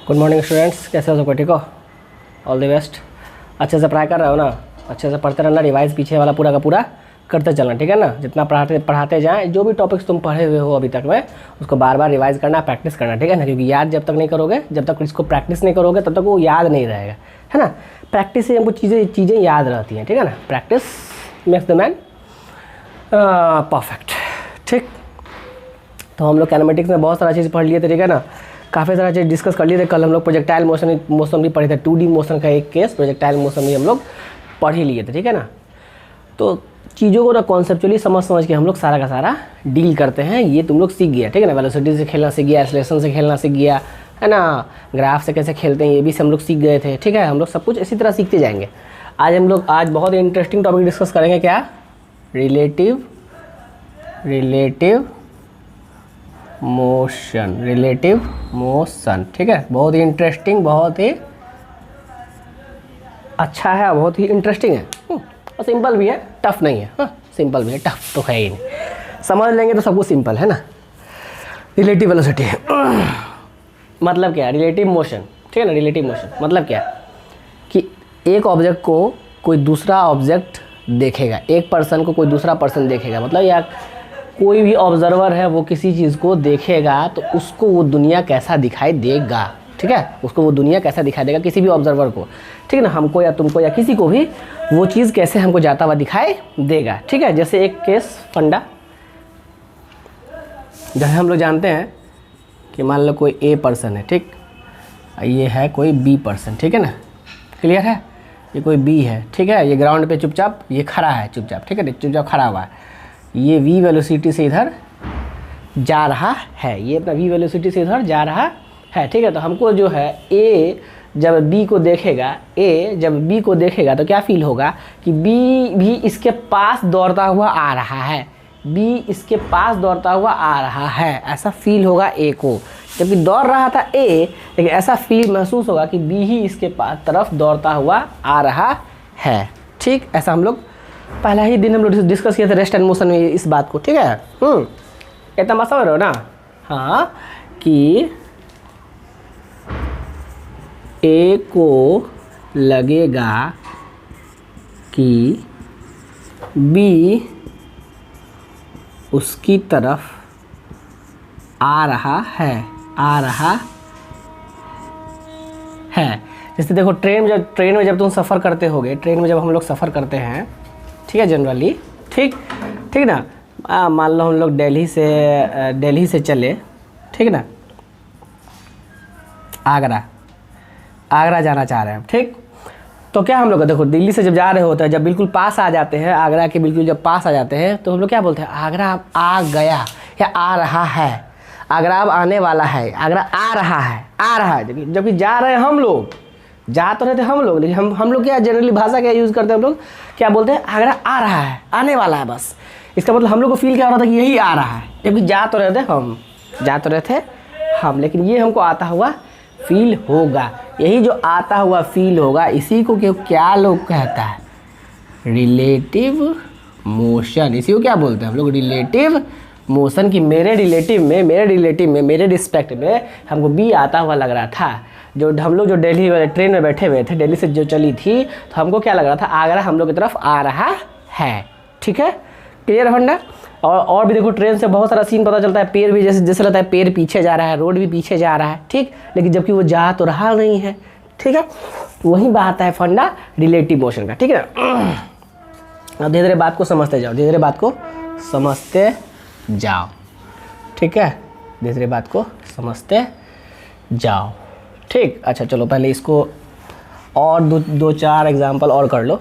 Good morning students, कैसे हो? सबको ठीक हो? All the best. अच्छे से पढ़ाई कर रहे हो ना? अच्छे से पढ़ते रहना, रिवाइज पीछे वाला पूरा का पूरा करते चलना, ठीक है ना? जितना पढ़ाते जाएं, जो भी टॉपिक्स तुम पढ़े हुए हो अभी तक में, उसको बार बार रिवाइज करना, प्रैक्टिस करना, ठीक है ना? क्योंकि याद जब तक नहीं करोगे, जब तक इसको प्रैक्टिस नहीं करोगे, तब तक वो याद नहीं रहेगा, है ना? प्रैक्टिस से हमको चीज़ें याद रहती हैं, ठीक है ना? Practice makes the man perfect. ठीक, तो हम लोग कैनेमेटिक्स में बहुत सारा चीज़ पढ़ लिए थे, ठीक है ना? काफ़ी सारा चीज़ डिस्कस कर लिए थे। कल हम लोग प्रोजेक्टाइल मोशन भी पढ़े थे, 2D मोशन का एक केस, प्रोजेक्टाइल मोशन भी हम लोग पढ़ ही लिए थे, ठीक है ना? तो चीज़ों को ना कॉन्सेप्चुअली समझ के हम लोग सारा का सारा डील करते हैं। ये तुम लोग सीख गया, ठीक है ना? वेलोसिटी से खेलना सीख गया, एक्सेलरेशन से खेलना सीख गया, है ना? ग्राफ से कैसे खेलते हैं ये भी हम लोग सीख गए थे, ठीक है? हम लोग सब कुछ इसी तरह सीखते जाएंगे। आज बहुत ही इंटरेस्टिंग टॉपिक डिस्कस करेंगे। क्या? रिलेटिव मोशन, ठीक है? बहुत ही इंटरेस्टिंग, बहुत ही अच्छा है, बहुत ही इंटरेस्टिंग है और सिंपल भी है, टफ नहीं है। हाँ, सिंपल भी है, टफ तो है ही नहीं। समझ लेंगे तो सब कुछ सिंपल है ना। रिलेटिव वेलोसिटी मतलब क्या है? रिलेटिव मोशन, ठीक है ना? रिलेटिव मोशन मतलब क्या है कि एक ऑब्जेक्ट को कोई दूसरा ऑब्जेक्ट देखेगा, एक पर्सन को कोई दूसरा पर्सन देखेगा, मतलब या कोई भी ऑब्जर्वर है वो किसी चीज़ को देखेगा तो उसको वो दुनिया कैसा दिखाई देगा, ठीक है? उसको वो दुनिया कैसा दिखाई देगा किसी भी ऑब्जर्वर को, ठीक है ना? हमको या तुमको या किसी को भी वो चीज़ कैसे हमको जाता हुआ दिखाई देगा, ठीक है? जैसे एक केस फंडा, जैसे हम लोग जानते हैं कि मान लो कोई ए पर्सन है, ठीक? ये है कोई बी पर्सन, ठीक है ना? क्लियर है? ये कोई बी है, ठीक है? ये ग्राउंड पे चुपचाप ये खड़ा है, चुपचाप, ठीक है? चुपचाप खड़ा हुआ है। ये v वेलोसिटी से इधर जा रहा है, ये अपना v वेलोसिटी से इधर जा रहा है, ठीक है? तो हमको जो है a जब b को देखेगा तो क्या फील होगा कि b भी इसके पास दौड़ता हुआ आ रहा है, b इसके पास दौड़ता हुआ आ रहा है, ऐसा फील होगा a को। जबकि दौड़ रहा था a, लेकिन ऐसा फील महसूस होगा कि b ही इसके पास तरफ दौड़ता हुआ आ रहा है, ठीक? ऐसा हम लोग पहला ही दिन हम लोग डिस्कस किए थे रेस्ट एंड मोशन में इस बात को, ठीक है? इतना मत समझ रहे हो ना? हाँ, कि ए को लगेगा कि बी उसकी तरफ आ रहा है। जैसे देखो ट्रेन में जब तुम सफ़र करते होगे, ट्रेन में जब हम लोग सफ़र करते हैं, ठीक है, जनरली, ठीक ना? मान लो हम लोग दिल्ली से चले, ठीक ना? आगरा जाना चाह रहे हैं, ठीक? तो क्या हम लोग देखो दिल्ली से जब जा रहे होते हैं, जब बिल्कुल पास आ जाते हैं, आगरा के बिल्कुल जब पास आ जाते हैं, तो हम लोग क्या बोलते हैं? आगरा अब आ गया या आ रहा है, आगरा अब आने वाला है, आगरा आ रहा है। जबकि जा रहे हैं हम लोग, जा तो रहते हम लोग, लेकिन हम लोग क्या जनरली भाषा क्या यूज़ करते हैं? हम लोग क्या बोलते हैं? आगरा आ रहा है, आने वाला है, बस। इसका मतलब हम लोग को फील क्या हो रहा था कि यही आ रहा है, जबकि जा तो रहे थे हम, लेकिन ये हमको आता हुआ फील होगा। यही जो आता हुआ फील होगा, इसी को क्या लोग कहता है? Relative motion. इसी को क्या बोलते हैं हम लोग? Relative motion. की मेरे रिलेटिव में मेरे रिस्पेक्ट में हमको बी आता हुआ लग रहा था। जो हम लोग जो दिल्ली ट्रेन में बैठे हुए थे, दिल्ली से जो चली थी, तो हमको क्या लग रहा था? आगरा हम लोग की तरफ आ रहा है, ठीक है? क्लियर फंडा? और भी देखो ट्रेन से बहुत सारा सीन पता चलता है। पेड़ भी जैसे लगता है पेड़ पीछे जा रहा है, रोड भी पीछे जा रहा है, ठीक? लेकिन जबकि वो जा तो रहा नहीं है, ठीक है? वही बात है फंडा रिलेटिव मोशन का, ठीक है? अब धीरे धीरे बात को समझते जाओ, ठीक है? धीरे धीरे बात को समझते जाओ, ठीक? अच्छा चलो पहले इसको और दो चार एग्जाम्पल और कर लो,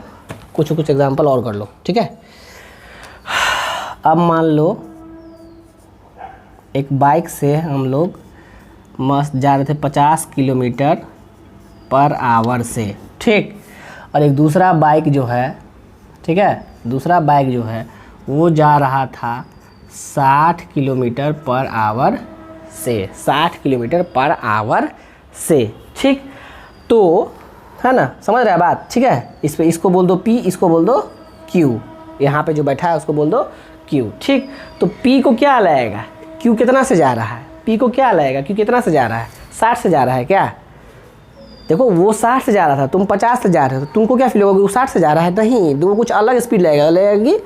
कुछ एग्जाम्पल और कर लो, ठीक है? अब मान लो एक बाइक से हम लोग मस्त जा रहे थे 50 किलोमीटर पर आवर से, ठीक? और एक दूसरा बाइक जो है, ठीक है, दूसरा बाइक जो है वो जा रहा था 60 किलोमीटर पर आवर से, 60 किलोमीटर पर आवर से, ठीक? तो है ना, समझ रहे हैं बात? ठीक है, इसको बोल दो P, इसको बोल दो Q, यहाँ पे जो बैठा है उसको बोल दो Q, ठीक? तो P को क्या लाएगा? Q कितना से जा रहा है? P को क्या लाएगा? Q कितना से जा रहा है? 60 से जा रहा है क्या? देखो वो 60 से जा रहा था, तुम 50 से जा रहे हो, तो तुमको क्या फील होगा कि वो 60 से जा रहा है? नहीं, तुमको कुछ अलग स्पीड लगेगी,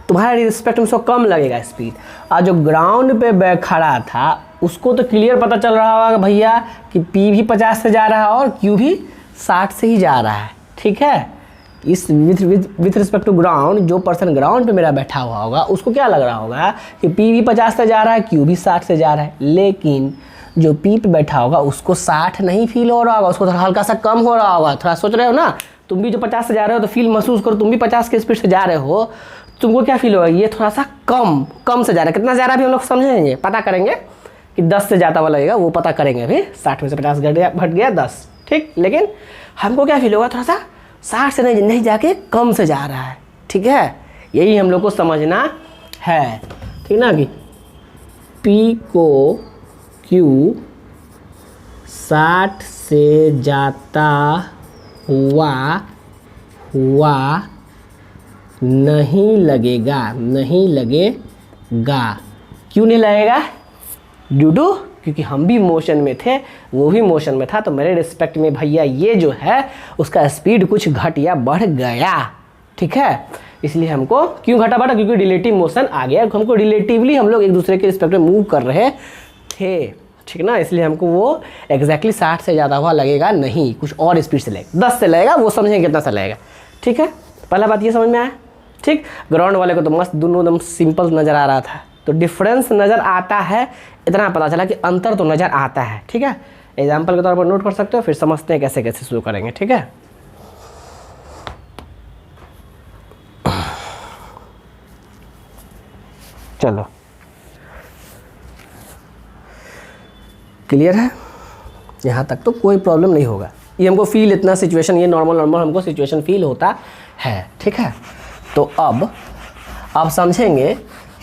तुम्हारे रिस्पेक्ट में उसको कम लगेगा स्पीड। और जो ग्राउंड पे बैग खड़ा था उसको तो क्लियर पता चल रहा होगा भैया कि पी भी 50 से जा रहा है और क्यू भी 60 से ही जा रहा है, ठीक है। इस विथ रिस्पेक्ट टू ग्राउंड, जो पर्सन ग्राउंड पे मेरा बैठा हुआ होगा उसको क्या लग रहा होगा कि पी भी 50 से जा रहा है, क्यू भी 60 से जा रहा है। लेकिन जो पी पे बैठा होगा उसको 60 नहीं फील हो रहा होगा, उसको थोड़ा हल्का सा कम हो रहा होगा। थोड़ा सोच रहे हो ना, तुम भी जो 50 से जा रहे हो तो फील महसूस करो, तुम भी 50 की स्पीड से जा रहे हो, तुमको क्या फील होगा? ये थोड़ा सा कम से जा रहा है। कितना जा रहा है अभी हम लोग समझेंगे, पता करेंगे कि 10 से ज़्यादा वाला लगेगा, वो पता करेंगे। अभी 60 में से 50 घट गया 10, ठीक। लेकिन हमको क्या फील होगा? थोड़ा सा 60 से नहीं जाके कम से जा रहा है, ठीक है। यही हम लोग को समझना है, ठीक ना, कि P को Q 60 से जाता हुआ नहीं लगेगा। क्यों नहीं लगेगा? ड्यू टू, क्योंकि हम भी मोशन में थे, वो भी मोशन में था, तो मेरे रिस्पेक्ट में भैया ये जो है उसका स्पीड कुछ घट या बढ़ गया, ठीक है। इसलिए हमको क्यों घटा बढ़ा? क्योंकि रिलेटिव मोशन आ गया, हमको रिलेटिवली हम लोग एक दूसरे के रिस्पेक्ट में मूव कर रहे थे, ठीक ना। इसलिए हमको वो एग्जैक्टली 60 से ज़्यादा हुआ लगेगा नहीं, कुछ और स्पीड से लगेगा, 10 से लगेगा, वो समझेंगे कितना सा लगेगा, ठीक है। पहला बात ये समझ में आया, ठीक। ग्राउंड वाले को तो मस्त दोनों एकदम सिंपल नज़र आ रहा था, तो डिफरेंस नज़र आता है, इतना पता चला कि अंतर तो नज़र आता है, ठीक है। एग्जाम्पल के तौर पर नोट कर सकते हो, फिर समझते हैं कैसे कैसे शुरू करेंगे, ठीक है। चलो, क्लियर है? यहाँ तक तो कोई प्रॉब्लम नहीं होगा। ये हमको फील, इतना सिचुएशन, ये नॉर्मल हमको सिचुएशन फील होता है, ठीक है। तो अब आप समझेंगे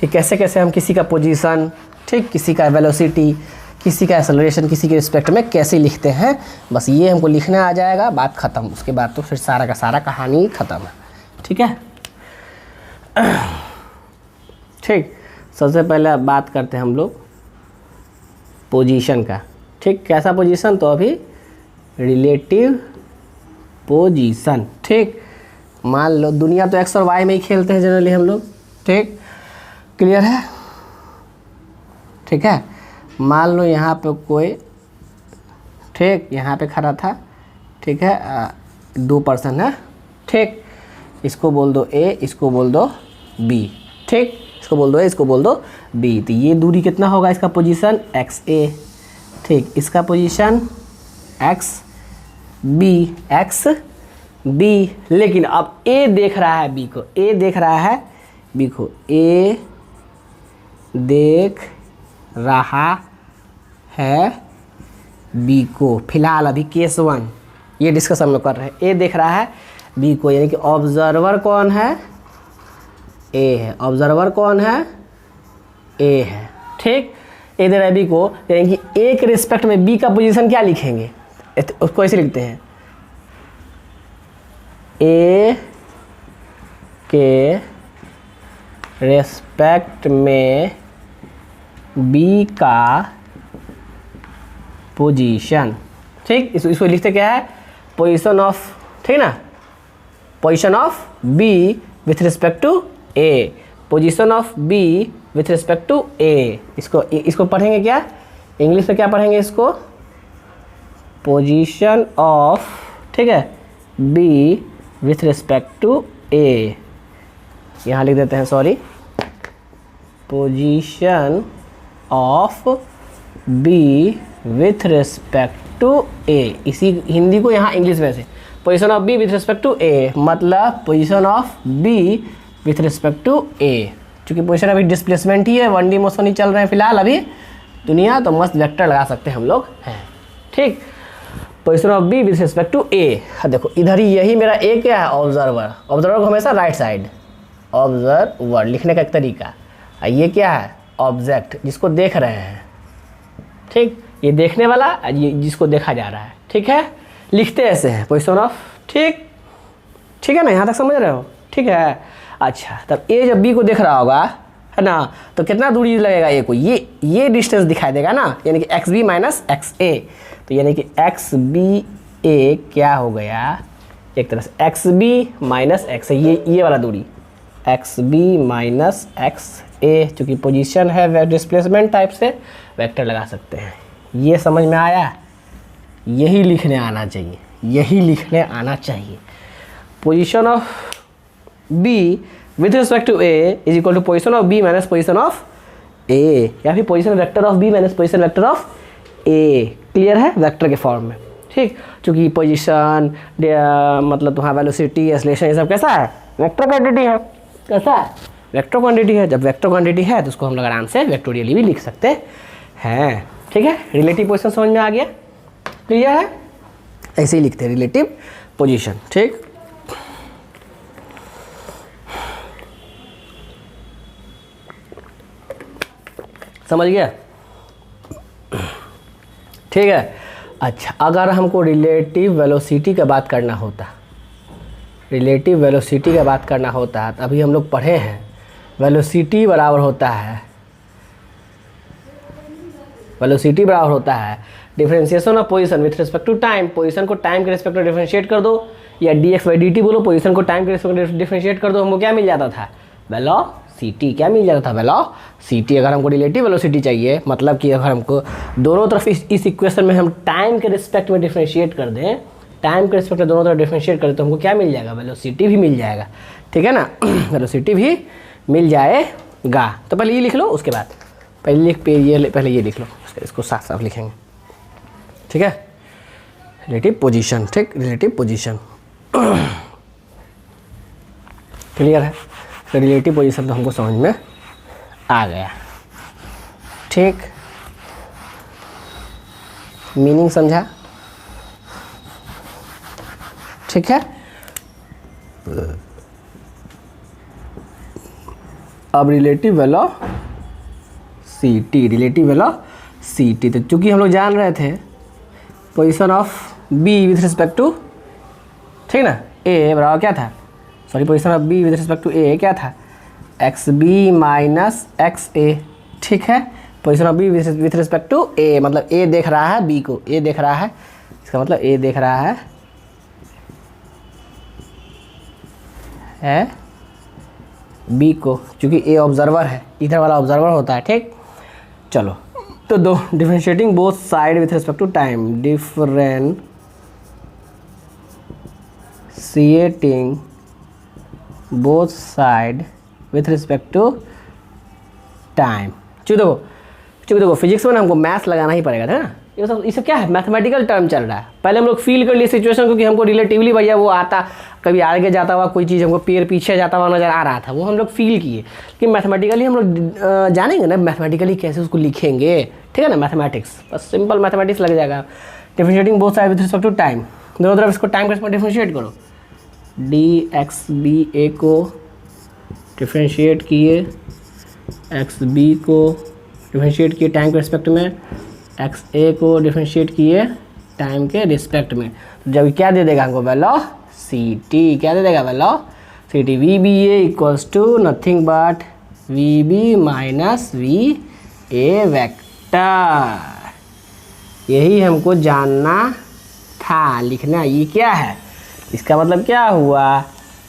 कि कैसे कैसे हम किसी का पोजीशन, ठीक, किसी का वेलोसिटी, किसी का एक्सेलरेशन, किसी के रिस्पेक्ट में कैसे लिखते हैं। बस ये हमको लिखना आ जाएगा, बात ख़त्म। उसके बाद तो फिर सारा का सारा कहानी ख़त्म है, ठीक है। ठीक, सबसे पहले बात करते हैं हम लोग पोजीशन का, ठीक। कैसा पोजीशन? तो अभी रिलेटिव पोजीशन, ठीक। मान लो दुनिया तो एक्स और वाई में ही खेलते हैं जनरली हम लोग, ठीक। क्लियर है? ठीक है। मान लो यहाँ पे कोई, ठीक, यहाँ पे खड़ा था, ठीक है, 2 पर्सन है, ठीक। इसको बोल दो A, इसको बोल दो B, ठीक। इसको बोल दो A, इसको बोल दो B। तो ये दूरी कितना होगा? इसका पोजीशन XA, ठीक। इसका पोजीशन XB। लेकिन अब A देख रहा है B को, A देख रहा है B को, A देख रहा है B को। फिलहाल अभी केस 1 ये डिस्कस हम लोग कर रहे हैं। A देख रहा है B को, यानी कि ऑब्जर्वर कौन है? A है। ऑब्जर्वर कौन है? A है, ठीक। A दे रहा है B को, यानी कि A के रिस्पेक्ट में B का पोजीशन क्या लिखेंगे? उसको ऐसे लिखते हैं, A के रिस्पेक्ट में B का पोजीशन, ठीक। इसको लिखते क्या है? पोजीशन ऑफ, ठीक ना, position of B with respect to A, position of B with respect to A। इसको पढ़ेंगे क्या इंग्लिश में? क्या पढ़ेंगे इसको? पोजीशन ऑफ, ठीक है, B with respect to A। यहाँ लिख देते हैं, sorry, position of B with respect to A। इसी हिंदी को यहाँ इंग्लिश में से position of B with respect to A, मतलब position of B with respect to A। चूँकि पोजीशन अभी डिस्प्लेसमेंट ही है, 1D मोशन ही चल रहे हैं फिलहाल अभी दुनिया, तो मस्त वेक्टर लगा सकते हैं हम लोग हैं, ठीक। Position of B with respect to A। देखो इधर ही, यही मेरा A क्या है? ऑब्जर्वर। ऑब्जर्वर को हमेशा राइट साइड, ऑब्जर्वर लिखने का एक तरीका। ये क्या है? ऑब्जेक्ट, जिसको देख रहे हैं, ठीक। ये देखने वाला, ये जिसको देखा जा रहा है, ठीक है। लिखते ऐसे हैं पोजीशन ऑफ, ठीक, ठीक है ना, यहाँ तक समझ रहे हो? ठीक है। अच्छा, तब A जब B को देख रहा होगा, है ना, तो कितना दूरी लगेगा A को? ये डिस्टेंस दिखाई देगा ना, यानी कि XB माइनस XA। तो यानी कि XB ए क्या हो गया, एक तरह से एक्स बी माइनस एक्स है, ये वाला दूरी एक्स बी माइनस एक्स ए, चूँकि पोजीशन है डिस्प्लेसमेंट टाइप से वेक्टर लगा सकते हैं। ये समझ में आया, यही लिखने आना चाहिए, यही लिखने आना चाहिए। Position of B with respect to A is equal to position of B minus position of A, या फिर position vector of B minus position vector of A. Clear है, वेक्टर के फॉर्म में। ठीक, चूँकि पोजीशन मतलब तुम्हारा वेलोसिटी एक्सेलरेशन ये सब कैसा है, वेक्टर क्वांटिटी है। कैसा है, वेक्टर क्वांटिटी है। जब वेक्टर क्वांटिटी है तो उसको हम लोग आराम से वेक्टोरियली भी लिख सकते हैं। ठीक है, रिलेटिव पोजीशन समझ में आ गया, क्लियर है, ऐसे ही लिखते हैं रिलेटिव पोजीशन। ठीक, समझ गया, ठीक है। अच्छा, अगर हमको रिलेटिव वेलोसिटी का बात करना होता, रिलेटिव वेलोसिटी का बात करना होता तो अभी हम लोग पढ़े हैं वेलोसिटी बराबर होता है, वेलोसिटी बराबर होता है differentiation of position with respect to time. Position को टाइम के रिस्पेक्ट में डिफरेंशिएट कर दो, या dx/dt बोलो, पोजीशन को टाइम के रिस्पेक्ट में डिफरेंशिएट कर दो, हमको क्या मिल जाता था, वेलोसिटी। क्या मिल जाता था, वेलोसिटी। अगर हमको रिलेटिव वेलोसिटी चाहिए, मतलब कि अगर हमको दोनों तरफ इस इक्वेशन में हम टाइम के रिस्पेक्ट में डिफरेंशिएट कर दें, टाइम के रिस्पेक्ट में दोनों तरफ डिफरेंशिएट करें तो हमको क्या मिल जाएगा, वेलोसिटी भी मिल जाएगा। ठीक है ना, वेलोसिटी भी मिल जाएगा। तो पहले ये लिख लो, उसके बाद पहले ये लिख लो, इसको साफ साफ लिखेंगे। ठीक है, रिलेटिव पोजीशन। ठीक, रिलेटिव पोजीशन क्लियर है। तो रिलेटिव पोजीशन तो हमको समझ में आ गया। ठीक, मीनिंग समझा, ठीक है। अब रिलेटिव वेलोसिटी, रिलेटिव वेलोसिटी, तो चूंकि हम लोग जान रहे थे position of B with respect to, ठीक ना, ए बराबर क्या था, sorry, position of B with respect to A क्या था, X B minus X A. ठीक है, position of B with respect to A, मतलब ए देख रहा है बी को, ए देख रहा है, इसका मतलब ए देख रहा है बी को, क्योंकि ए ऑब्जर्वर है, इधर वाला ऑब्जर्वर होता है। ठीक, चलो, तो दो differentiating both side with respect to time, differentiating both side with respect to time. चूँकि देखो फिजिक्स में ना हमको मैथ्स लगाना ही पड़ेगा था ना, ये सब क्या है, मैथमेटिकल टर्म चल रहा है। पहले हम लोग फील कर लिए सिचुएशन, क्योंकि हमको रिलेटिवली भैया वो आता, कभी आगे जाता हुआ कोई चीज़ हमको पैर पीछे जाता हुआ नज़र आ रहा था, वो हम लोग फील किए। कि मैथमेटिकली हम लोग जानेंगे ना, मैथमेटिकली कैसे उसको लिखेंगे। ठीक है ना, मैथमेटिक्स बस सिंपल मैथमेटिक्स लग जाएगा। Differentiating both side with respect to time, दोनों तरफ इसको टाइम के रिस्पेक्ट डिफरेंशिएट करो। डी एक्स बी ए को डिफरेंशिएट किए, एक्स बी को डिफरेंशिएट किए टाइम के रिस्पेक्ट में, एक्स ए को डिफरेंशिएट किए टाइम के रिस्पेक्ट में। तो जब क्या दे देगा हमको, वेलोसिटी। क्या दे देगा, velocity. V B A equals to nothing but v B minus we A vector. यही हमको जानना था, लिखना। ये क्या है, इसका मतलब क्या हुआ,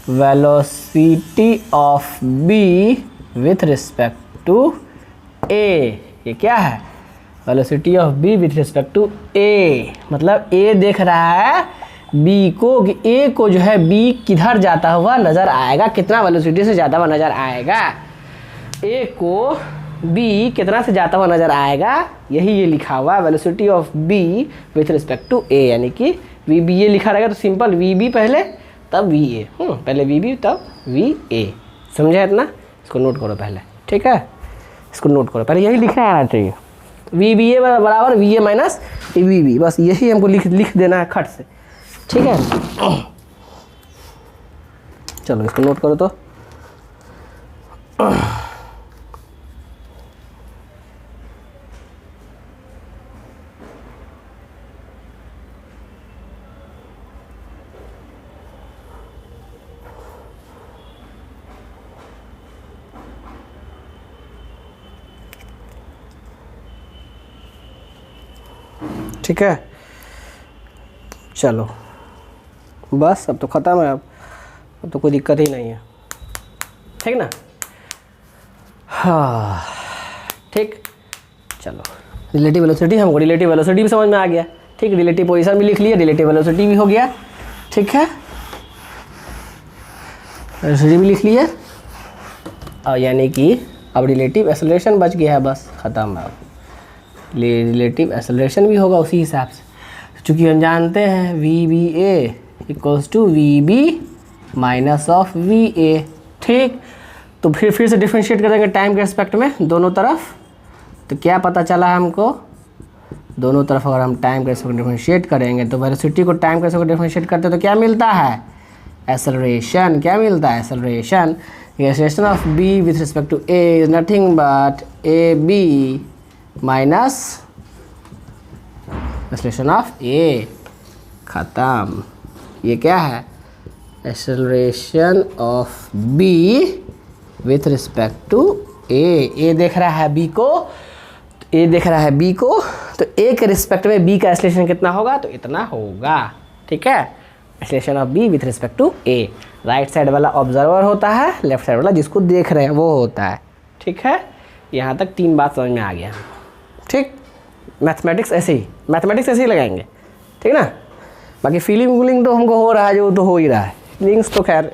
velocity of B with respect to A. ये क्या है, velocity of B with respect to A, मतलब ए देख रहा है बी को, कि ए को जो है बी किधर जाता हुआ नज़र आएगा, कितना वेलोसिटी से जाता हुआ नज़र आएगा, ए को बी कितना से जाता हुआ नज़र आएगा। यही ये लिखा हुआ velocity of B with respect to A, यानी कि वी बी ए लिखा रहेगा तो सिंपल वी बी पहले तब वी ए, पहले वी बी तब वी ए। समझा इतना, इसको नोट करो पहले। ठीक है, इसको नोट करो पहले, यही लिखना आना चाहिए। वी बी ए बराबर v A minus v B, बस यही हमको लिख देना है खट से। ठीक है, चलो इसको नोट करो तो। ठीक है, चलो बस अब तो ख़त्म है, अब तो कोई दिक्कत ही नहीं है, ठीक ना। हाँ ठीक, चलो रिलेटिव वेलोसिटी, हमको रिलेटिव वेलोसिटी भी समझ में आ गया, ठीक। रिलेटिव पोजीशन भी लिख लिया, रिलेटिव वेलोसिटी भी हो गया, ठीक है, वेलोसिटी भी लिख लिया, और यानी कि अब रिलेटिव एक्सेलरेशन बच गया है, बस ख़त्म। अब रिलेटिव एक्सेलरेशन भी होगा उसी हिसाब से, चूँकि हम जानते हैं v B A equals to v B minus of v A, ठीक। तो फिर से डिफ्रेंशिएट करेंगे टाइम के रिस्पेक्ट में दोनों तरफ, तो क्या पता चला हमको, दोनों तरफ अगर हम टाइम के रिस्पेक्ट डिफ्रेंशिएट करेंगे तो वेलोसिटी को टाइम के रिस्पेक्ट डिफ्रेंशिएट करते तो क्या मिलता है, एक्सेलरेशन। क्या मिलता है, acceleration. Acceleration of B with respect to A is nothing but A B minus acceleration of A, ख़त्म। ये क्या है, acceleration of B with respect to A देख रहा है बी को, ए देख रहा है बी को, तो ए के रिस्पेक्ट में बी का एक्सेलरेशन कितना होगा, तो इतना होगा, ठीक है। Acceleration of B with respect to A, right side वाला ऑब्जर्वर होता है, लेफ्ट साइड वाला जिसको देख रहे हैं वो होता है, ठीक है। यहाँ तक 3 बात समझ में आ गया, ठीक। मैथमेटिक्स ऐसे ही लगाएंगे, ठीक ना। बाकी फीलिंग तो हमको हो रहा है, जो तो हो ही रहा है, फीलिंग्स तो खैर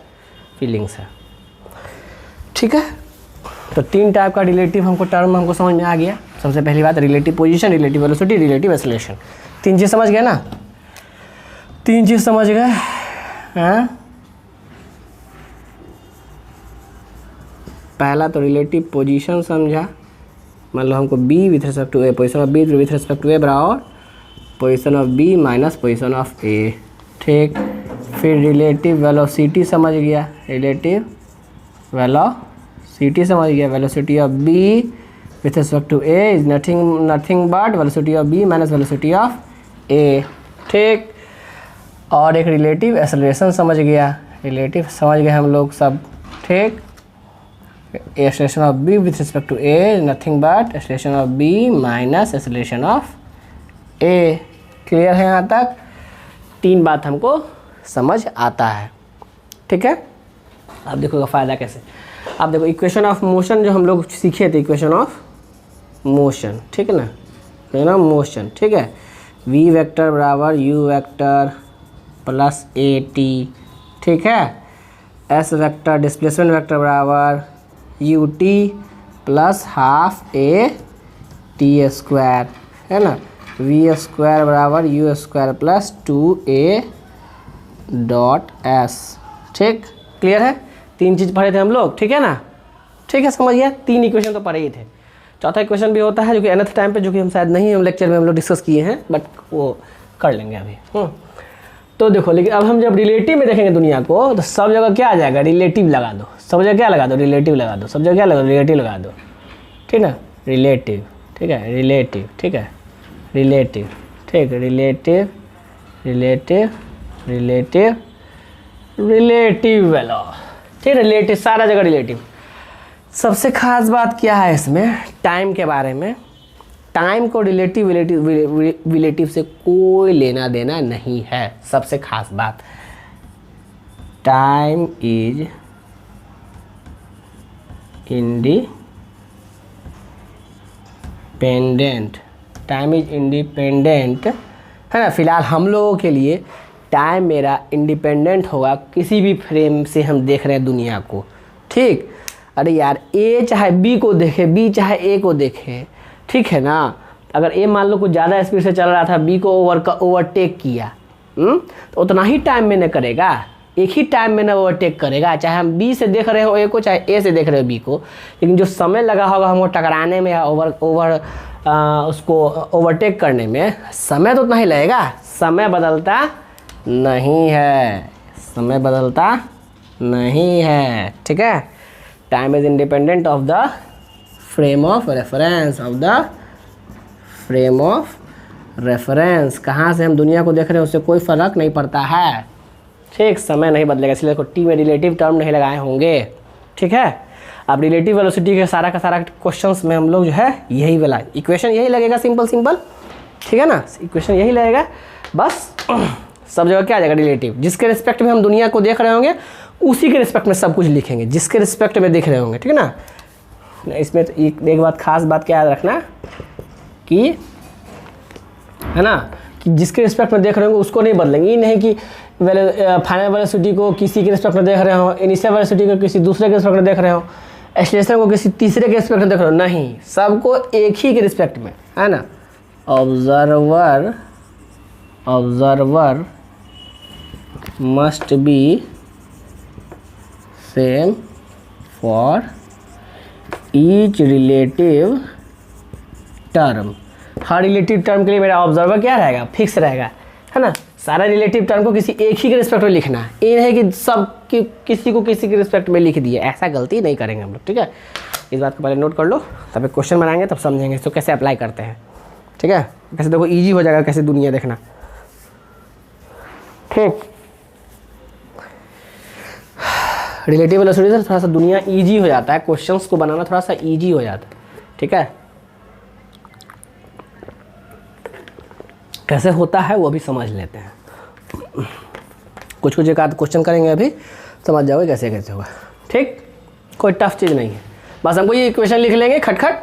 फीलिंग्स है, ठीक है। तो 3 टाइप का रिलेटिव हमको टर्म हमको समझ में आ गया। सबसे पहली बात relative position, relative velocity, relative acceleration, 3 चीज़ समझ गए ना, 3 चीज़ समझ गए, हैं। पहला तो रिलेटिव पोजीशन समझा, मान लो हमको B with respect to A, position of B with respect to A बराबर position of B minus position of A, ठीक। फिर रिलेटिव वेलोसिटी समझ गया, रिलेटिव वेलोसिटी समझ गया, velocity of B with respect to A is nothing but velocity of B minus velocity of A, ठीक। और एक रिलेटिव एक्सेलरेशन समझ गया, रिलेटिव समझ गए हम लोग सब, ठीक। Acceleration of B with respect to A is nothing but acceleration of B minus acceleration of A, clear है यहाँ तक। 3 बात हमको समझ आता है, ठीक है। अब देखो फ़ायदा कैसे, अब देखो इक्वेशन ऑफ मोशन जो हम लोग सीखे थे, इक्वेशन ऑफ मोशन, ठीक है ना, है ना, मोशन, ठीक है। वी वेक्टर बराबर you vector plus A T, ठीक है। एस वेक्टर डिस्प्लेसमेंट वेक्टर बराबर U T plus half A T square, है ना। वी स्क्वायर बराबर you square plus 2a dot S, ठीक। क्लियर है, 3 चीज़ पढ़े थे हम लोग, ठीक है ना, ठीक है, समझ गया। 3 इक्वेशन तो पढ़े ही थे। चौथा इक्वेशन भी होता है जो कि nth टाइम पे, जो कि हम शायद नहीं हम लेक्चर में हम लोग डिस्कस किए हैं, बट वो कर लेंगे अभी। तो देखो, लेकिन अब हम जब रिलेटिव में देखेंगे दुनिया को, तो सब जगह क्या आ जाएगा, रिलेटिव लगा दो, सब जगह क्या लगा दो, रिलेटिव लगा दो, सब जगह क्या लगा दो, रिलेटिव लगा दो, ठीक ना, रिलेटिव, ठीक है, रिलेटिव, ठीक है, रिलेटिव, ठीक, रिलेटिव, रिलेटिव, रिलेटिव, रिलेटिव वेलो, ठीक, रिलेटिव, सारा जगह रिलेटिव। सबसे खास बात क्या है इसमें, टाइम के बारे में, टाइम को रिलेटिव से कोई लेना देना नहीं है। सबसे खास बात, time is independent, time is independent, है ना। फिलहाल हम लोगों के लिए टाइम मेरा इंडिपेंडेंट होगा किसी भी फ्रेम से हम देख रहे हैं दुनिया को, ठीक। अरे यार, ए चाहे बी को देखे, बी चाहे ए को देखे, ठीक है ना। अगर ए मान लो कुछ ज़्यादा स्पीड से चल रहा था, बी को ओवरटेक किया, तो उतना ही टाइम में न करेगा, एक ही टाइम में न ओवरटेक करेगा, चाहे हम बी से देख रहे हो ए को, चाहे ए से देख रहे हो बी को। लेकिन जो समय लगा होगा हमको टकराने में या उसको ओवरटेक करने में, समय तो उतना ही लगेगा। समय बदलता नहीं है, समय बदलता नहीं है, ठीक है। Time is independent of the frame of reference, of the frame of reference. कहाँ से हम दुनिया को देख रहे हैं उससे कोई फ़र्क नहीं पड़ता है, ठीक। समय नहीं बदलेगा, इसलिए टी में रिलेटिव टर्म नहीं लगाए होंगे, ठीक है। अब रिलेटिव वेलोसिटी के सारा का सारा क्वेश्चंस में हम लोग जो है यही वाला इक्वेशन यही लगेगा, सिंपल, ठीक है ना, इक्वेशन यही लगेगा। बस सब जगह क्या आ जाएगा, रिलेटिव। जिसके रिस्पेक्ट में हम दुनिया को देख रहे होंगे उसी के रिस्पेक्ट में सब कुछ लिखेंगे, जिसके रिस्पेक्ट में देख रहे होंगे, ठीक है ना। इसमें तो एक बात, खास बात क्या याद रखना कि, है ना, कि जिसके रिस्पेक्ट में देख रहे होंगे उसको नहीं बदलेंगे। ये नहीं कि फाइनल वेलोसिटी को किसी के रिस्पेक्ट में देख रहे हो, इनिशियल वेलोसिटी को किसी दूसरे के रिस्पेक्ट में देख रहे हो, एक्सेलरेशन को किसी तीसरे के रिस्पेक्ट में देख रहे हो, नहीं, सबको एक ही के रिस्पेक्ट में, है ना। Observer must be same for each relative term. Her relative term के लिए मेरा ऑब्जर्वर क्या रहेगा, फिक्स रहेगा, है ना। सारा रिलेटिव टर्म को किसी एक ही के रिस्पेक्ट में लिखना है, ये नहीं कि सब किसी को किसी के रिस्पेक्ट में लिख दिए, ऐसा गलती नहीं करेंगे हम लोग, ठीक है। इस बात को पहले नोट कर लो, तब एक क्वेश्चन बनाएंगे तब समझेंगे इसको कैसे अप्लाई करते हैं, ठीक है। कैसे देखो इजी हो जाएगा, कैसे दुनिया देखना, ठीक। रिलेटिव वेलोसिटी से थोड़ा सा दुनिया ईजी हो जाता है, क्वेश्चंस को बनाना थोड़ा सा ईजी हो जाता है, ठीक है। कैसे होता है वो भी समझ लेते हैं, कुछ एक आध क्वेश्चन करेंगे अभी, समझ जाओगे कैसे कैसे होगा, ठीक। कोई टफ चीज़ नहीं है, बस हमको ये इक्वेशन लिख लेंगे, खटखट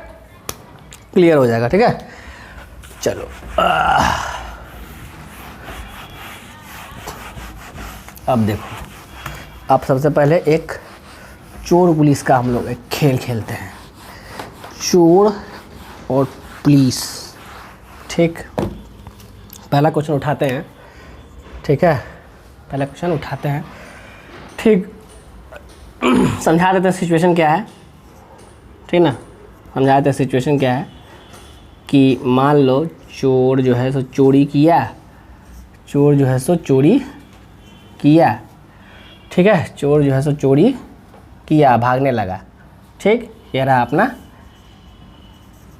क्लियर हो जाएगा, ठीक है। चलो अब देखो, अब सबसे पहले एक चोर पुलिस का हम लोग एक खेल खेलते हैं, चोर और पुलिस, ठीक। पहला क्वेश्चन उठाते हैं, ठीक है, पहला क्वेश्चन उठाते हैं, ठीक। समझा देते हैं सिचुएशन क्या है, ठीक ना। समझा देते हैं सिचुएशन क्या है कि मान लो चोर जो है सो चोरी किया, चोर जो है सो चोरी किया, ठीक है। चोर जो है सो चोरी किया, भागने लगा, ठीक। ये रहा अपना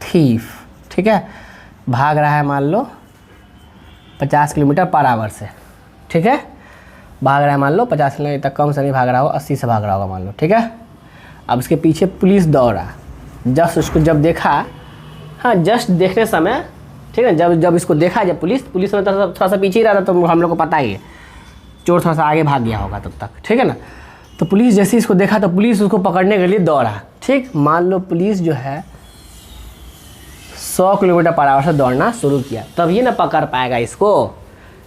थीफ, ठीक है। भाग रहा है मान लो 50 किलोमीटर पर आवर से, ठीक है। भाग रहा है मान लो 50 किलोमीटर तक, कम से नहीं भाग रहा होगा, 80 से भाग रहा होगा मान लो, ठीक है। अब उसके पीछे पुलिस दौड़ा, जस्ट उसको जब देखा, हाँ जस्ट देखने समय, ठीक है, जब इसको देखा, जब पुलिस में थोड़ा सा पीछे ही रहा था, तो हम लोग को पता ही है चोर थोड़ा सा आगे भाग गया होगा तब तक, ठीक है ना। तो पुलिस जैसे इसको देखा तो पुलिस उसको पकड़ने के लिए दौड़ा, ठीक। मान लो पुलिस जो है 100 किलोमीटर पर आवर से दौड़ना शुरू किया, तभी ना पकड़ पाएगा इसको।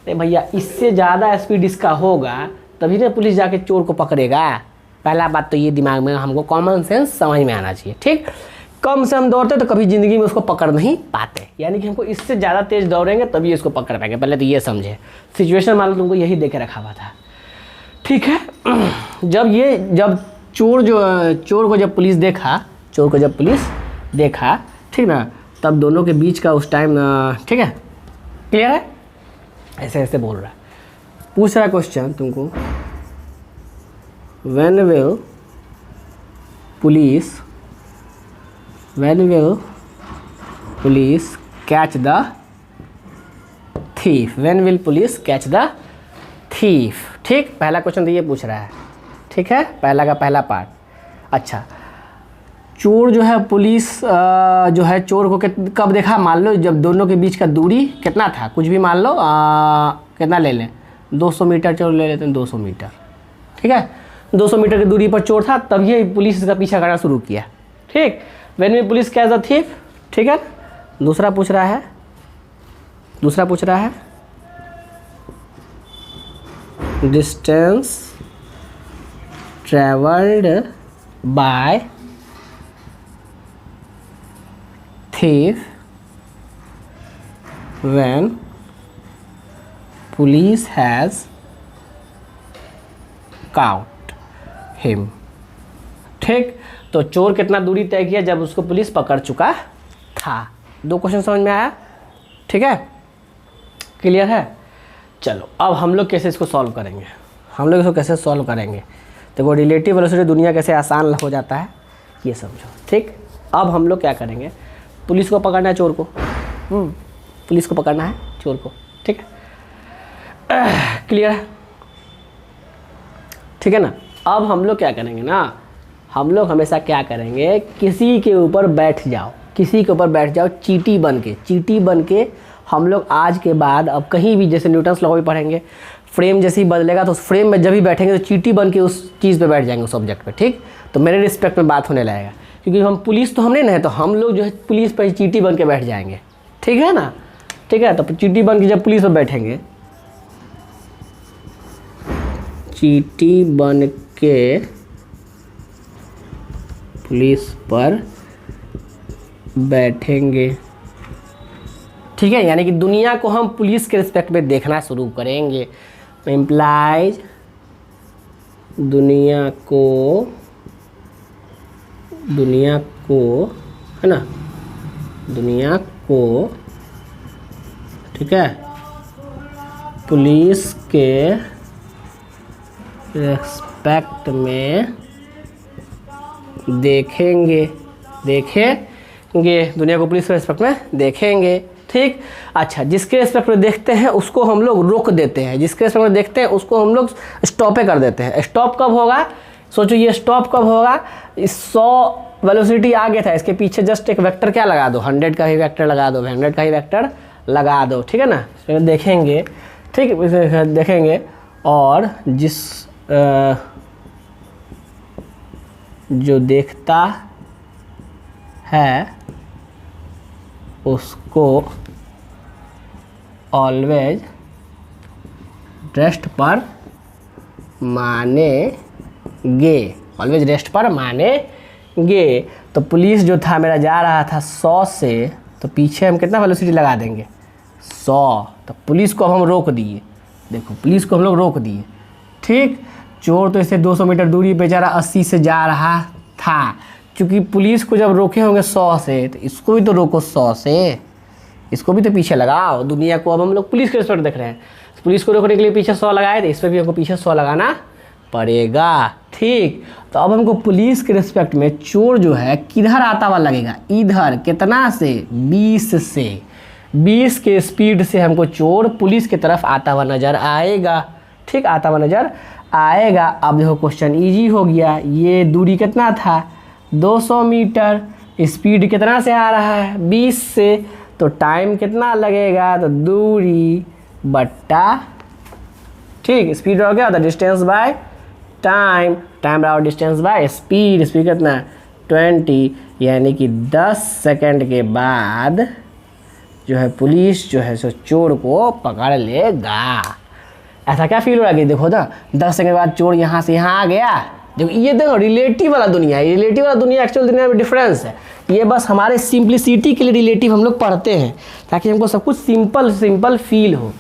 नहीं भैया, इससे ज़्यादा स्पीड इसका होगा तभी ना पुलिस जाके चोर को पकड़ेगा। पहला बात तो ये दिमाग में हमको कॉमन सेंस समझ में आना चाहिए, ठीक। कम से हम दौड़ते तो कभी ज़िंदगी में उसको पकड़ नहीं पाते, यानी कि हमको इससे ज़्यादा तेज़ दौड़ेंगे तभी इसको पकड़ पाएंगे। पहले तो ये समझे, सिचुएशन मान लो तुमको यही देके रखा हुआ था, ठीक है। जब चोर को जब पुलिस देखा, ठीक ना, तब दोनों के बीच का उस टाइम, ठीक है, क्लियर है। ऐसे ऐसे बोल रहा है, पूछ रहा है क्वेश्चन तुमको, when will police catch the thief, when will police catch the thief, ठीक। पहला क्वेश्चन तो ये पूछ रहा है, ठीक है, पहला का पहला पार्ट। अच्छा, चोर जो है पुलिस जो है चोर को कब देखा, मान लो जब दोनों के बीच का दूरी कितना था, कुछ भी मान लो, कितना ले लें, 200 मीटर, चोर ले लेते हैं 200 मीटर, ठीक है। 200 मीटर की दूरी पर चोर था, तब ये पुलिस इसका पीछा करना शुरू किया, ठीक। When will police catch the thief, ठीक है। दूसरा पूछ रहा है distance travelled by thief when police has caught him, ठीक। तो चोर कितना दूरी तय किया जब उसको पुलिस पकड़ चुका था। 2 क्वेश्चन समझ में आया, ठीक है, क्लियर है। चलो अब हम लोग कैसे इसको सॉल्व करेंगे, देखो रिलेटिव वेलोसिटी दुनिया कैसे आसान हो जाता है ये समझो, ठीक। अब हम लोग क्या करेंगे, पुलिस को पकड़ना है चोर को, पुलिस को पकड़ना है चोर को, ठीक है, क्लियर है, ठीक है ना। अब हम लोग क्या करेंगे ना, हम लोग हमेशा क्या करेंगे, किसी के ऊपर बैठ जाओ, चीटी बन के हम लोग आज के बाद अब कहीं भी जैसे न्यूटन्स लॉ भी पढ़ेंगे, फ्रेम जैसे ही बदलेगा तो उस फ्रेम में जब भी बैठेंगे तो चींटी बन के उस चीज़ पे बैठ जाएंगे, उस ऑब्जेक्ट पे, ठीक। तो मेरे रिस्पेक्ट में बात होने लगेगा, क्योंकि हम पुलिस तो हम नहीं ना है, तो हम लोग जो है पुलिस पर चींटी बन के बैठ जाएंगे, ठीक है ना। ठीक है, तो चींटी बन के जब पुलिस पर बैठेंगे, चींटी बन के पुलिस पर बैठेंगे, ठीक है, यानी कि दुनिया को हम पुलिस के रिस्पेक्ट में देखना शुरू करेंगे। इम्प्लाइज दुनिया को है ना, दुनिया को, ठीक है, पुलिस के रेस्पेक्ट में देखेंगे, दुनिया को पुलिस के रेस्पेक्ट में देखेंगे, ठीक। अच्छा, जिसके रेस्पेक्ट में देखते हैं उसको हम लोग रोक देते हैं, जिसके रेस्पेक्ट में देखते हैं उसको हम लोग स्टॉपे कर देते हैं। स्टॉप कब होगा, सोचो ये स्टॉप कब होगा, इस 100 वेलोसिटी आ गया था, इसके पीछे जस्ट एक वेक्टर क्या लगा दो, 100 का ही वेक्टर लगा दो, 100 का ही वेक्टर लगा दो, ठीक है ना। फिर देखेंगे, ठीक, देखेंगे, और जिस जो देखता है उसको ऑलवेज रेस्ट पर मानेंगे, ऑलवेज रेस्ट पर मानेंगे। तो पुलिस जो था मेरा जा रहा था 100 से, तो पीछे हम कितना वेलोसिटी लगा देंगे, 100। तो पुलिस को अब हम रोक दिए, देखो पुलिस को हम लोग रोक दिए, ठीक। चोर तो इससे 200 मीटर दूरी बेचारा 80 से जा रहा था, क्योंकि पुलिस को जब रोके होंगे 100 से, तो इसको भी तो रोको 100 से, इसको भी तो पीछे लगाओ। दुनिया को अब हम लोग पुलिस के रिस्पेक्ट देख रहे हैं, पुलिस को रोकने के लिए पीछे 100 लगाए, तो इस पर भी हमको पीछे 100 लगाना पड़ेगा, ठीक। तो अब हमको पुलिस के रिस्पेक्ट में चोर जो है किधर आता हुआ लगेगा, इधर, कितना से, 20 से, 20 के स्पीड से हमको चोर पुलिस की तरफ आता हुआ नज़र आएगा, ठीक, आता हुआ नज़र आएगा। अब देखो क्वेश्चन इजी हो गया, ये दूरी कितना था, 200 मीटर, स्पीड कितना से आ रहा है, 20 से, तो टाइम कितना लगेगा, तो दूरी बट्टा, ठीक, स्पीड हो गया तो डिस्टेंस बाय टाइम, टाइम बराबर डिस्टेंस बाय स्पीड, स्पीड कितना 20, यानी कि 10 सेकंड के बाद जो है पुलिस जो है सो चोर को पकड़ लेगा। ऐसा क्या फील हो रहा है कि देखो ना 10 सेकंड बाद चोर यहाँ से यहाँ आ गया। देखो ये देखो रिलेटिव वाला दुनिया है, रिलेटिव वाला दुनिया एक्चुअल दुनिया में डिफरेंस है। ये बस हमारे सिंप्लिसिटी के लिए रिलेटिव हम लोग पढ़ते हैं, ताकि हमको सब कुछ सिंपल फील हो,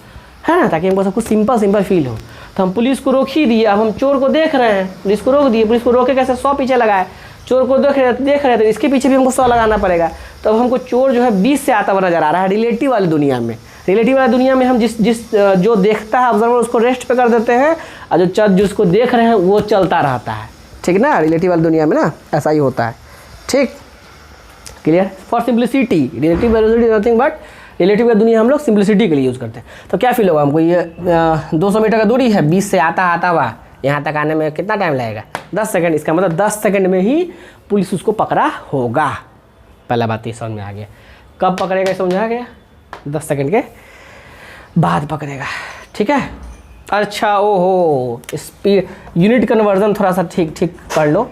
है ना, ताकि हमको सब कुछ सिंपल फील हो। तो हम पुलिस को रोक ही दिए, अब हम चोर को देख रहे हैं, पुलिस को रोक दिए, पुलिस को रोके कैसे 100 पीछे लगाए, चोर को देख रहे तो इसके पीछे भी हमको 100 लगाना पड़ेगा। तो अब हमको चोर जो है 20 से आता हुआ नजर आ रहा है रिलेटिव वाली दुनिया में। रिलेटिव वाली दुनिया में हम जिस जो देखता है ऑब्जर्वर उसको रेस्ट पे कर देते हैं, और जिसको देख रहे हैं वो चलता रहता है, ठीक ना। रिलेटिव वाली दुनिया में ना ऐसा ही होता है, ठीक, clear. For simplicity relative velocity nothing but, relative का दुनिया हम लोग सिंप्लिसिटी के लिए यूज़ करते हैं। तो क्या फील होगा हमको, ये 200 मीटर का दूरी है, 20 से आता हुआ यहाँ तक आने में कितना टाइम लगेगा, 10 सेकंड। इसका मतलब 10 सेकंड में ही पुलिस उसको पकड़ा होगा। पहला बात ये समझ में आ गया। कब पकड़ेगा समझा गया, 10 सेकंड के बाद पकड़ेगा, ठीक है। अच्छा, ओहो, स्पीड यूनिट कन्वर्जन थोड़ा सा ठीक कर लो।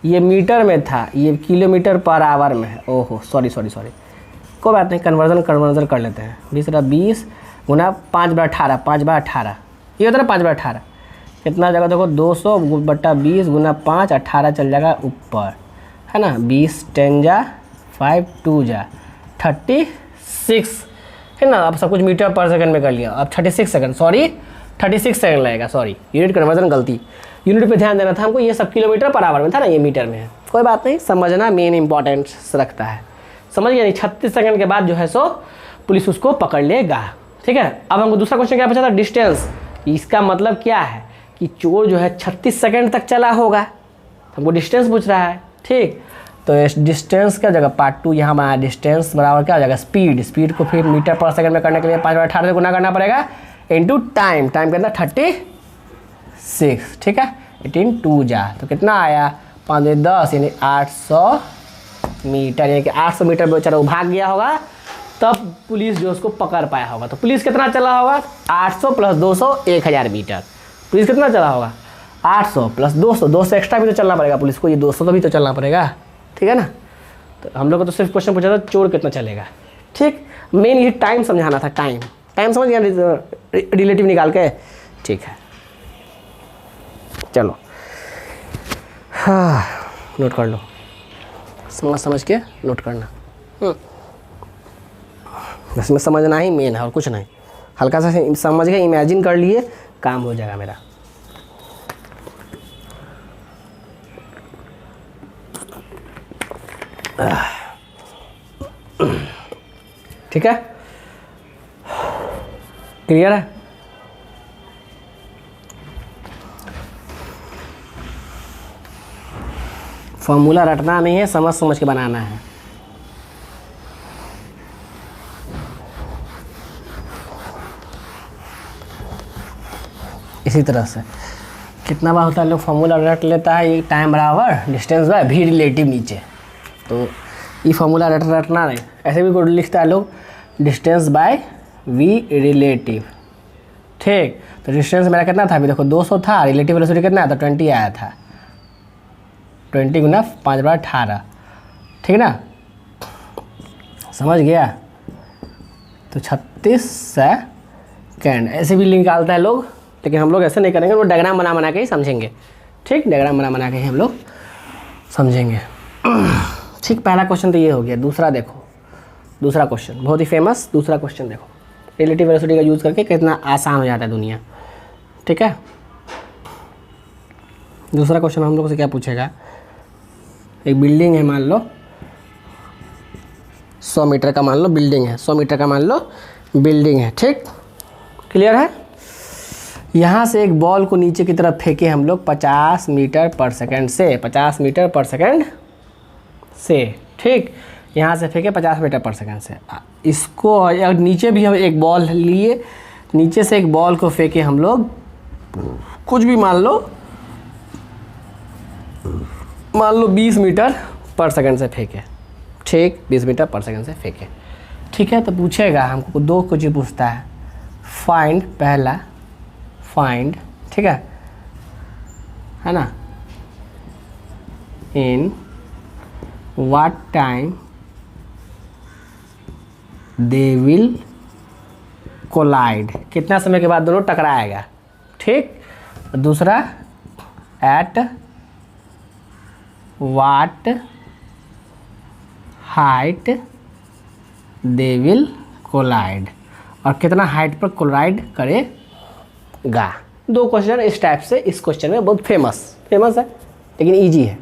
ये मीटर में था, ये किलोमीटर पर आवर में है। ओहो सॉरी, कोई बात नहीं, कन्वर्जन कर लेते हैं। 20 गुना 5/18, 5/18 ये होता है 5/18 कितना जगह देखो, 200/20 गुना 5, 18 चल जाएगा ऊपर, है ना। 20 10 जा 5 2 जा 36, है ना। अब सब कुछ मीटर पर सेकंड में कर लिया, अब 36 सेकंड, सॉरी 36 सेकंड लगेगा, सॉरी यूनिट कन्वर्जन गलती, यूनिट पे ध्यान देना था हमको। ये सब किलोमीटर पर आवर में था ना, ये मीटर में है। कोई बात नहीं, समझना मेन इंपॉर्टेंस रखता है, समझ गया। 36 सेकंड के बाद जो है सो पुलिस उसको पकड़ लेगा, ठीक है। अब हमको दूसरा क्वेश्चन क्या पूछा था, डिस्टेंस। इसका मतलब क्या है कि चोर जो है 36 सेकंड तक चला होगा, हमको डिस्टेंस पूछ रहा है, ठीक। तो इस डिस्टेंस का जगह पार्ट 2 यहाँ बना, डिस्टेंस बराबर क्या हो जाएगा, स्पीड को फिर मीटर पर सेकंड में करने के लिए 5/18 से गुना करना पड़ेगा, इंटू टाइम कितना 36, ठीक है। 18 2 जा तो कितना आया, 5 10 यानी 800 मीटर, यानी कि 800 मीटर बेचारा वो भाग गया होगा, तब पुलिस जो उसको पकड़ पाया होगा। तो पुलिस कितना चला होगा? 800 + 200 1000 मीटर। पुलिस कितना चला होगा? 800 + 200, 200 एक्स्ट्रा भी तो चलना पड़ेगा पुलिस को, ये 200 तो भी तो चलना पड़ेगा, ठीक है ना। तो हम लोग को तो सिर्फ क्वेश्चन पूछा था चोर कितना चलेगा, ठीक। मेन ये टाइम समझाना था, टाइम समझ गया रिलेटिव निकाल के, ठीक है। चलो हाँ, नोट कर लो, समझ के नोट करना। बस में समझना ही मेन है और कुछ नहीं। हल्का सा समझ के इमेजिन कर लिए, काम हो जाएगा मेरा। ठीक है, क्लियर है। फॉर्मूला रटना नहीं है, समझ के बनाना है। इसी तरह से कितना बार होता है, लोग फॉर्मूला रट लेता है, ये टाइम बराबर डिस्टेंस बाय v रिलेटिव नीचे। तो ये फॉर्मूला रटना नहीं, ऐसे भी कोड लिखता है लोग, डिस्टेंस बाय v रिलेटिव, ठीक। तो डिस्टेंस मेरा कितना था अभी देखो, 200 था, रिलेटिव वेलोसिटी कितना था, 20 आया था। 20 गुना 5 × 18, ठीक ना, समझ गया। तो 36 सेकेंड ऐसे भी निकालता है लोग, लेकिन हम लोग ऐसे नहीं करेंगे, वो डायग्राम बना के ही समझेंगे, ठीक। डायग्राम बना के ही हम लोग समझेंगे, ठीक। पहला क्वेश्चन तो ये हो गया। दूसरा देखो, दूसरा क्वेश्चन बहुत ही फेमस, दूसरा क्वेश्चन देखो, रिलेटिव वेलोसिटी का यूज़ करके कितना आसान हो जाता है दुनिया, ठीक है। दूसरा क्वेश्चन हम लोग से क्या पूछेगा, एक बिल्डिंग है, मान लो 100 मीटर का, मान लो बिल्डिंग है, 100 मीटर का मान लो बिल्डिंग है, ठीक। क्लियर है। यहाँ से एक बॉल को नीचे की तरफ फेंके हम लोग 50 मीटर पर सेकेंड से, 50 मीटर पर सेकेंड से, ठीक। यहाँ से फेंके 50 मीटर पर सेकेंड से। इसको नीचे भी हम एक बॉल लिए, नीचे से एक बॉल को फेंके हम लोग, कुछ भी मान लो 20 मीटर पर सेकेंड से फेंके, ठीक। 20 मीटर पर सेकेंड से फेंके, ठीक है। तो पूछेगा हमको, दो कुछ पूछता है, फाइंड, पहला फाइंड, ठीक है ना, in what time they will collide, कितना समय के बाद दोनों टकराएगा, ठीक। दूसरा at what height they will collide, और कितना हाइट पर कोलाइड करेगा। दो क्वेश्चन इस टाइप से इस क्वेश्चन में बहुत फेमस है, लेकिन इजी है,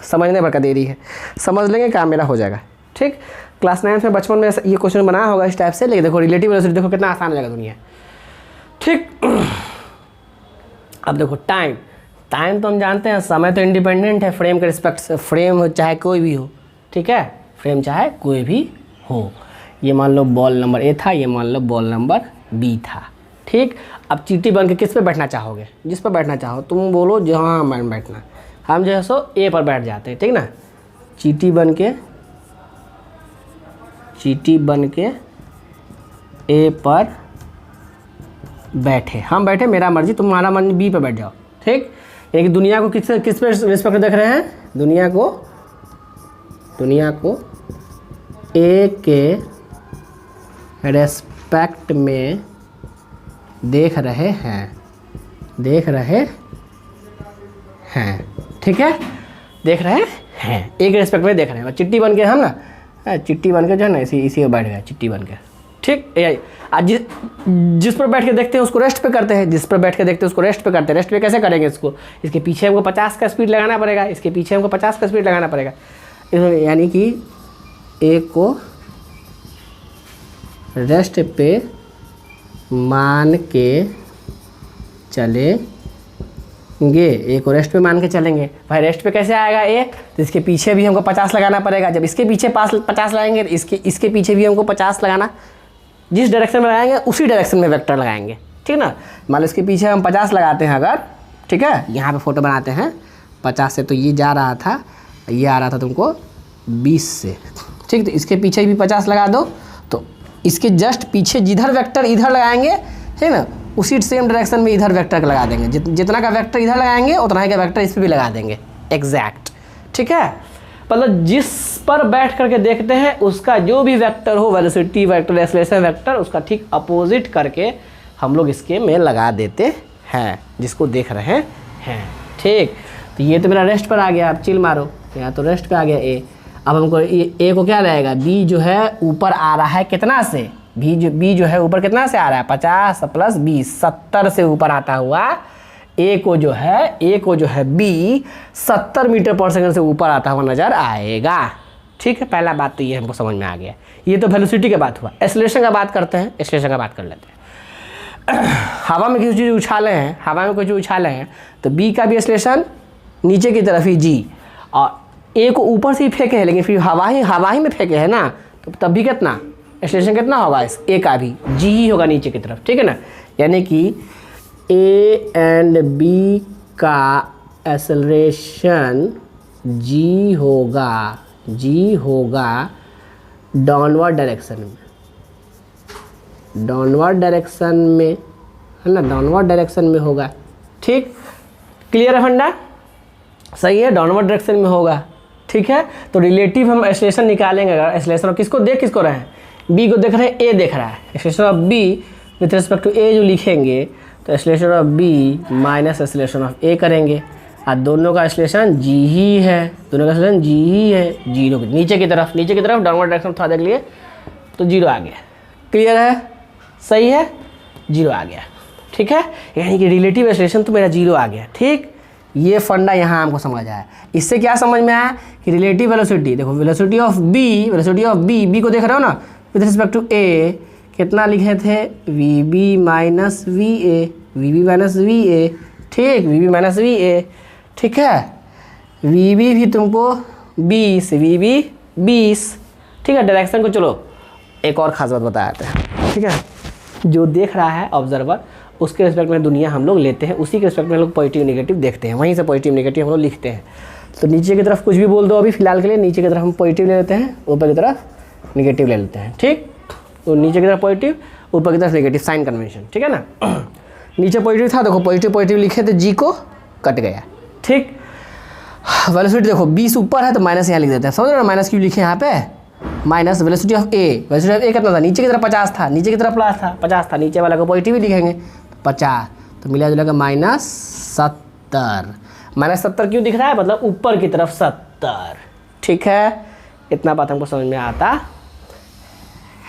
समझने पर का देरी है, समझ लेंगे काम मेरा हो जाएगा, ठीक। क्लास 9 में बचपन में ये क्वेश्चन बनाया होगा इस टाइप से, लेकिन देखो रिलेटिव वेलोसिटी देखो कितना आसान हो जाएगा दुनिया, ठीक। अब देखो टाइम तो हम जानते हैं, समय तो इंडिपेंडेंट है फ्रेम के रिस्पेक्ट से, फ्रेम चाहे कोई भी हो, ठीक है, फ्रेम चाहे कोई भी हो। ये मान लो बॉल नंबर ए था, ये मान लो बॉल नंबर बी था, ठीक। अब चीटी बन के किस पे बैठना चाहोगे, जिस पर बैठना चाहो तुम बोलो, जहाँ मैं बैठना, हम जो है सो ए पर बैठ जाते हैं, ठीक ना। चीटी बन के ए पर बैठे, हम बैठे, मेरा मर्जी, तुम्हारा मर्जी बी पर बैठ जाओ, ठीक। यानी कि दुनिया को किस पे रिस्पेक्ट देख रहे हैं, दुनिया को ए के रेस्पेक्ट में देख रहे हैं, ठीक है, देख रहे हैं, एक रेस्पेक्ट में देख रहे हैं। चिट्टी बन के हम ना, चिट्टी बन के जो है ना इसी में बैठ गए, चिट्टी बन के, ठीक। आज जिस पर बैठ के देखते हैं उसको रेस्ट पे करते हैं, जिस पर बैठ के देखते हैं उसको रेस्ट पे करते हैं। रेस्ट पे कैसे करेंगे इसको, इसके पीछे हमको 50 का स्पीड लगाना पड़ेगा, इसके पीछे हमको 50 का स्पीड लगाना पड़ेगा, यानी कि ए को रेस्ट पे मान के चलेंगे, ए को रेस्ट पे मान के चलेंगे। भाई रेस्ट पे कैसे आएगा ए, तो इसके पीछे भी हमको 50 लगाना पड़ेगा। जब इसके पीछे 50 लगाएंगे, इसके पीछे भी हमको 50 लगाना, जिस डायरेक्शन में लगाएंगे उसी डायरेक्शन में वेक्टर लगाएंगे, ठीक ना। मान लो इसके पीछे हम 50 लगाते हैं अगर, ठीक है, यहाँ पे फोटो बनाते हैं 50 से, तो ये जा रहा था, ये आ रहा था तुमको 20 से, ठीक। तो इसके पीछे भी 50 लगा दो, तो इसके जस्ट पीछे जिधर वेक्टर इधर लगाएंगे है ना, उसी सेम डायरेक्शन में इधर वेक्टर लगा देंगे। जितना का वेक्टर इधर लगाएंगे उतना ही का वेक्टर इस पर भी लगा देंगे एग्जैक्ट। ठीक है, मतलब जिस पर बैठ करके देखते हैं उसका जो भी वेक्टर हो, वेलोसिटी वेक्टर, एक्सेलरेशन वेक्टर, उसका ठीक अपोजिट करके हम लोग इसके में लगा देते हैं जिसको देख रहे हैं। ठीक, तो ये तो मेरा रेस्ट पर आ गया, आप चिल मारो, यहाँ तो रेस्ट पे आ गया ए। अब हमको ए को क्या रहेगा, बी जो है ऊपर आ रहा है कितना से, बी जो है ऊपर कितना से आ रहा है, 50 + 20 70 से ऊपर आता हुआ ए को जो है बी 70 मीटर/सेकंड से ऊपर आता हुआ नज़र आएगा। ठीक है, पहला बात तो ये हमको समझ में आ गया। ये तो वेलोसिटी की बात हुआ। एक्सेलरेशन का बात करते हैं, एक्सेलरेशन का बात कर लेते हैं। हवा में किसी चीज़ उछाले हैं, हवा में कोई चीज़ उछाले हैं तो बी का भी एक्सेलरेशन नीचे की तरफ ही जी, और ए को ऊपर से ही फेंके हैं लेकिन फिर हवा ही में फेंके हैं ना, तो तब भी कितना एक्सेलरेशन कितना होगा, इस ए का भी जी ही होगा नीचे की तरफ। ठीक है ना, यानी कि ए एंड बी का एक्सेलरेशन जी होगा डाउनवर्ड डायरेक्शन में, है ना, डाउनवर्ड डायरेक्शन में होगा। ठीक, क्लियर है फंडा, सही है, डाउनवर्ड डायरेक्शन में होगा। ठीक है, तो रिलेटिव हम एक्सेलरेशन निकालेंगे। अगर एक्सेलरेशन किसको देख रहे हैं, बी को देख रहे हैं, ए देख रहा है, acceleration of B with respect to A जो लिखेंगे तो acceleration of B minus acceleration of A करेंगे, और दोनों का एक्सेलरेशन जी ही है, दोनों का एक्सेलरेशन जी ही है, जीरो नीचे की तरफ डाउनवर्ड डायरेक्शन थोड़ा देख लिए तो जीरो आ गया। क्लियर है, सही है, जीरो आ गया। ठीक है, यानी कि रिलेटिव एक्सेलरेशन तो मेरा जीरो आ गया। ठीक, ये फंडा यहाँ हमको समझ आया। इससे क्या समझ में आया कि रिलेटिव वेलोसिटी, देखो वेलोसिटी ऑफ बी को देख रहे हो ना विथ रिस्पेक्ट टू ए, कितना लिखे थे, V B minus we A. ठीक, V B minus we A. ठीक है, वी बी भी तुमको 20, वी बी 20। ठीक है, डायरेक्शन को चलो एक और खास बात बताते हैं। ठीक है, जो देख रहा है ऑब्जर्वर उसके रिस्पेक्ट में दुनिया हम लोग लेते हैं, उसी के रिस्पेक्ट में हम लोग पॉजिटिव नेगेटिव देखते हैं, वहीं से पॉजिटिव नेगेटिव हम लोग लिखते हैं। तो नीचे की तरफ कुछ भी बोल दो, अभी फिलहाल के लिए नीचे की तरफ हम पॉजिटिव ले लेते हैं, ऊपर की तरफ नेगेटिव ले लेते हैं। ठीक, तो नीचे की तरफ पॉजिटिव, ऊपर की तरफ नेगेटिव, साइन कन्वेंशन। ठीक है ना, नीचे पॉजिटिव था, देखो पॉजिटिव लिखे तो जी को कट गया। ठीक, वेलोसिटी देखो 20 ऊपर है तो माइनस यहाँ लिख देते हैं, समझ रहे हो, माइनस क्यों लिखे यहाँ पे, माइनस वेलोसिटी ऑफ ए कितना था, नीचे की तरफ 50 था, नीचे की तरफ प्लस था 50 था, नीचे वाला को पॉजिटिव ही लिखेंगे 50, तो मिला जुलेगा -70। -70 क्यों दिख रहा है, मतलब ऊपर की तरफ 70। ठीक है, इतना बात हमको समझ में आता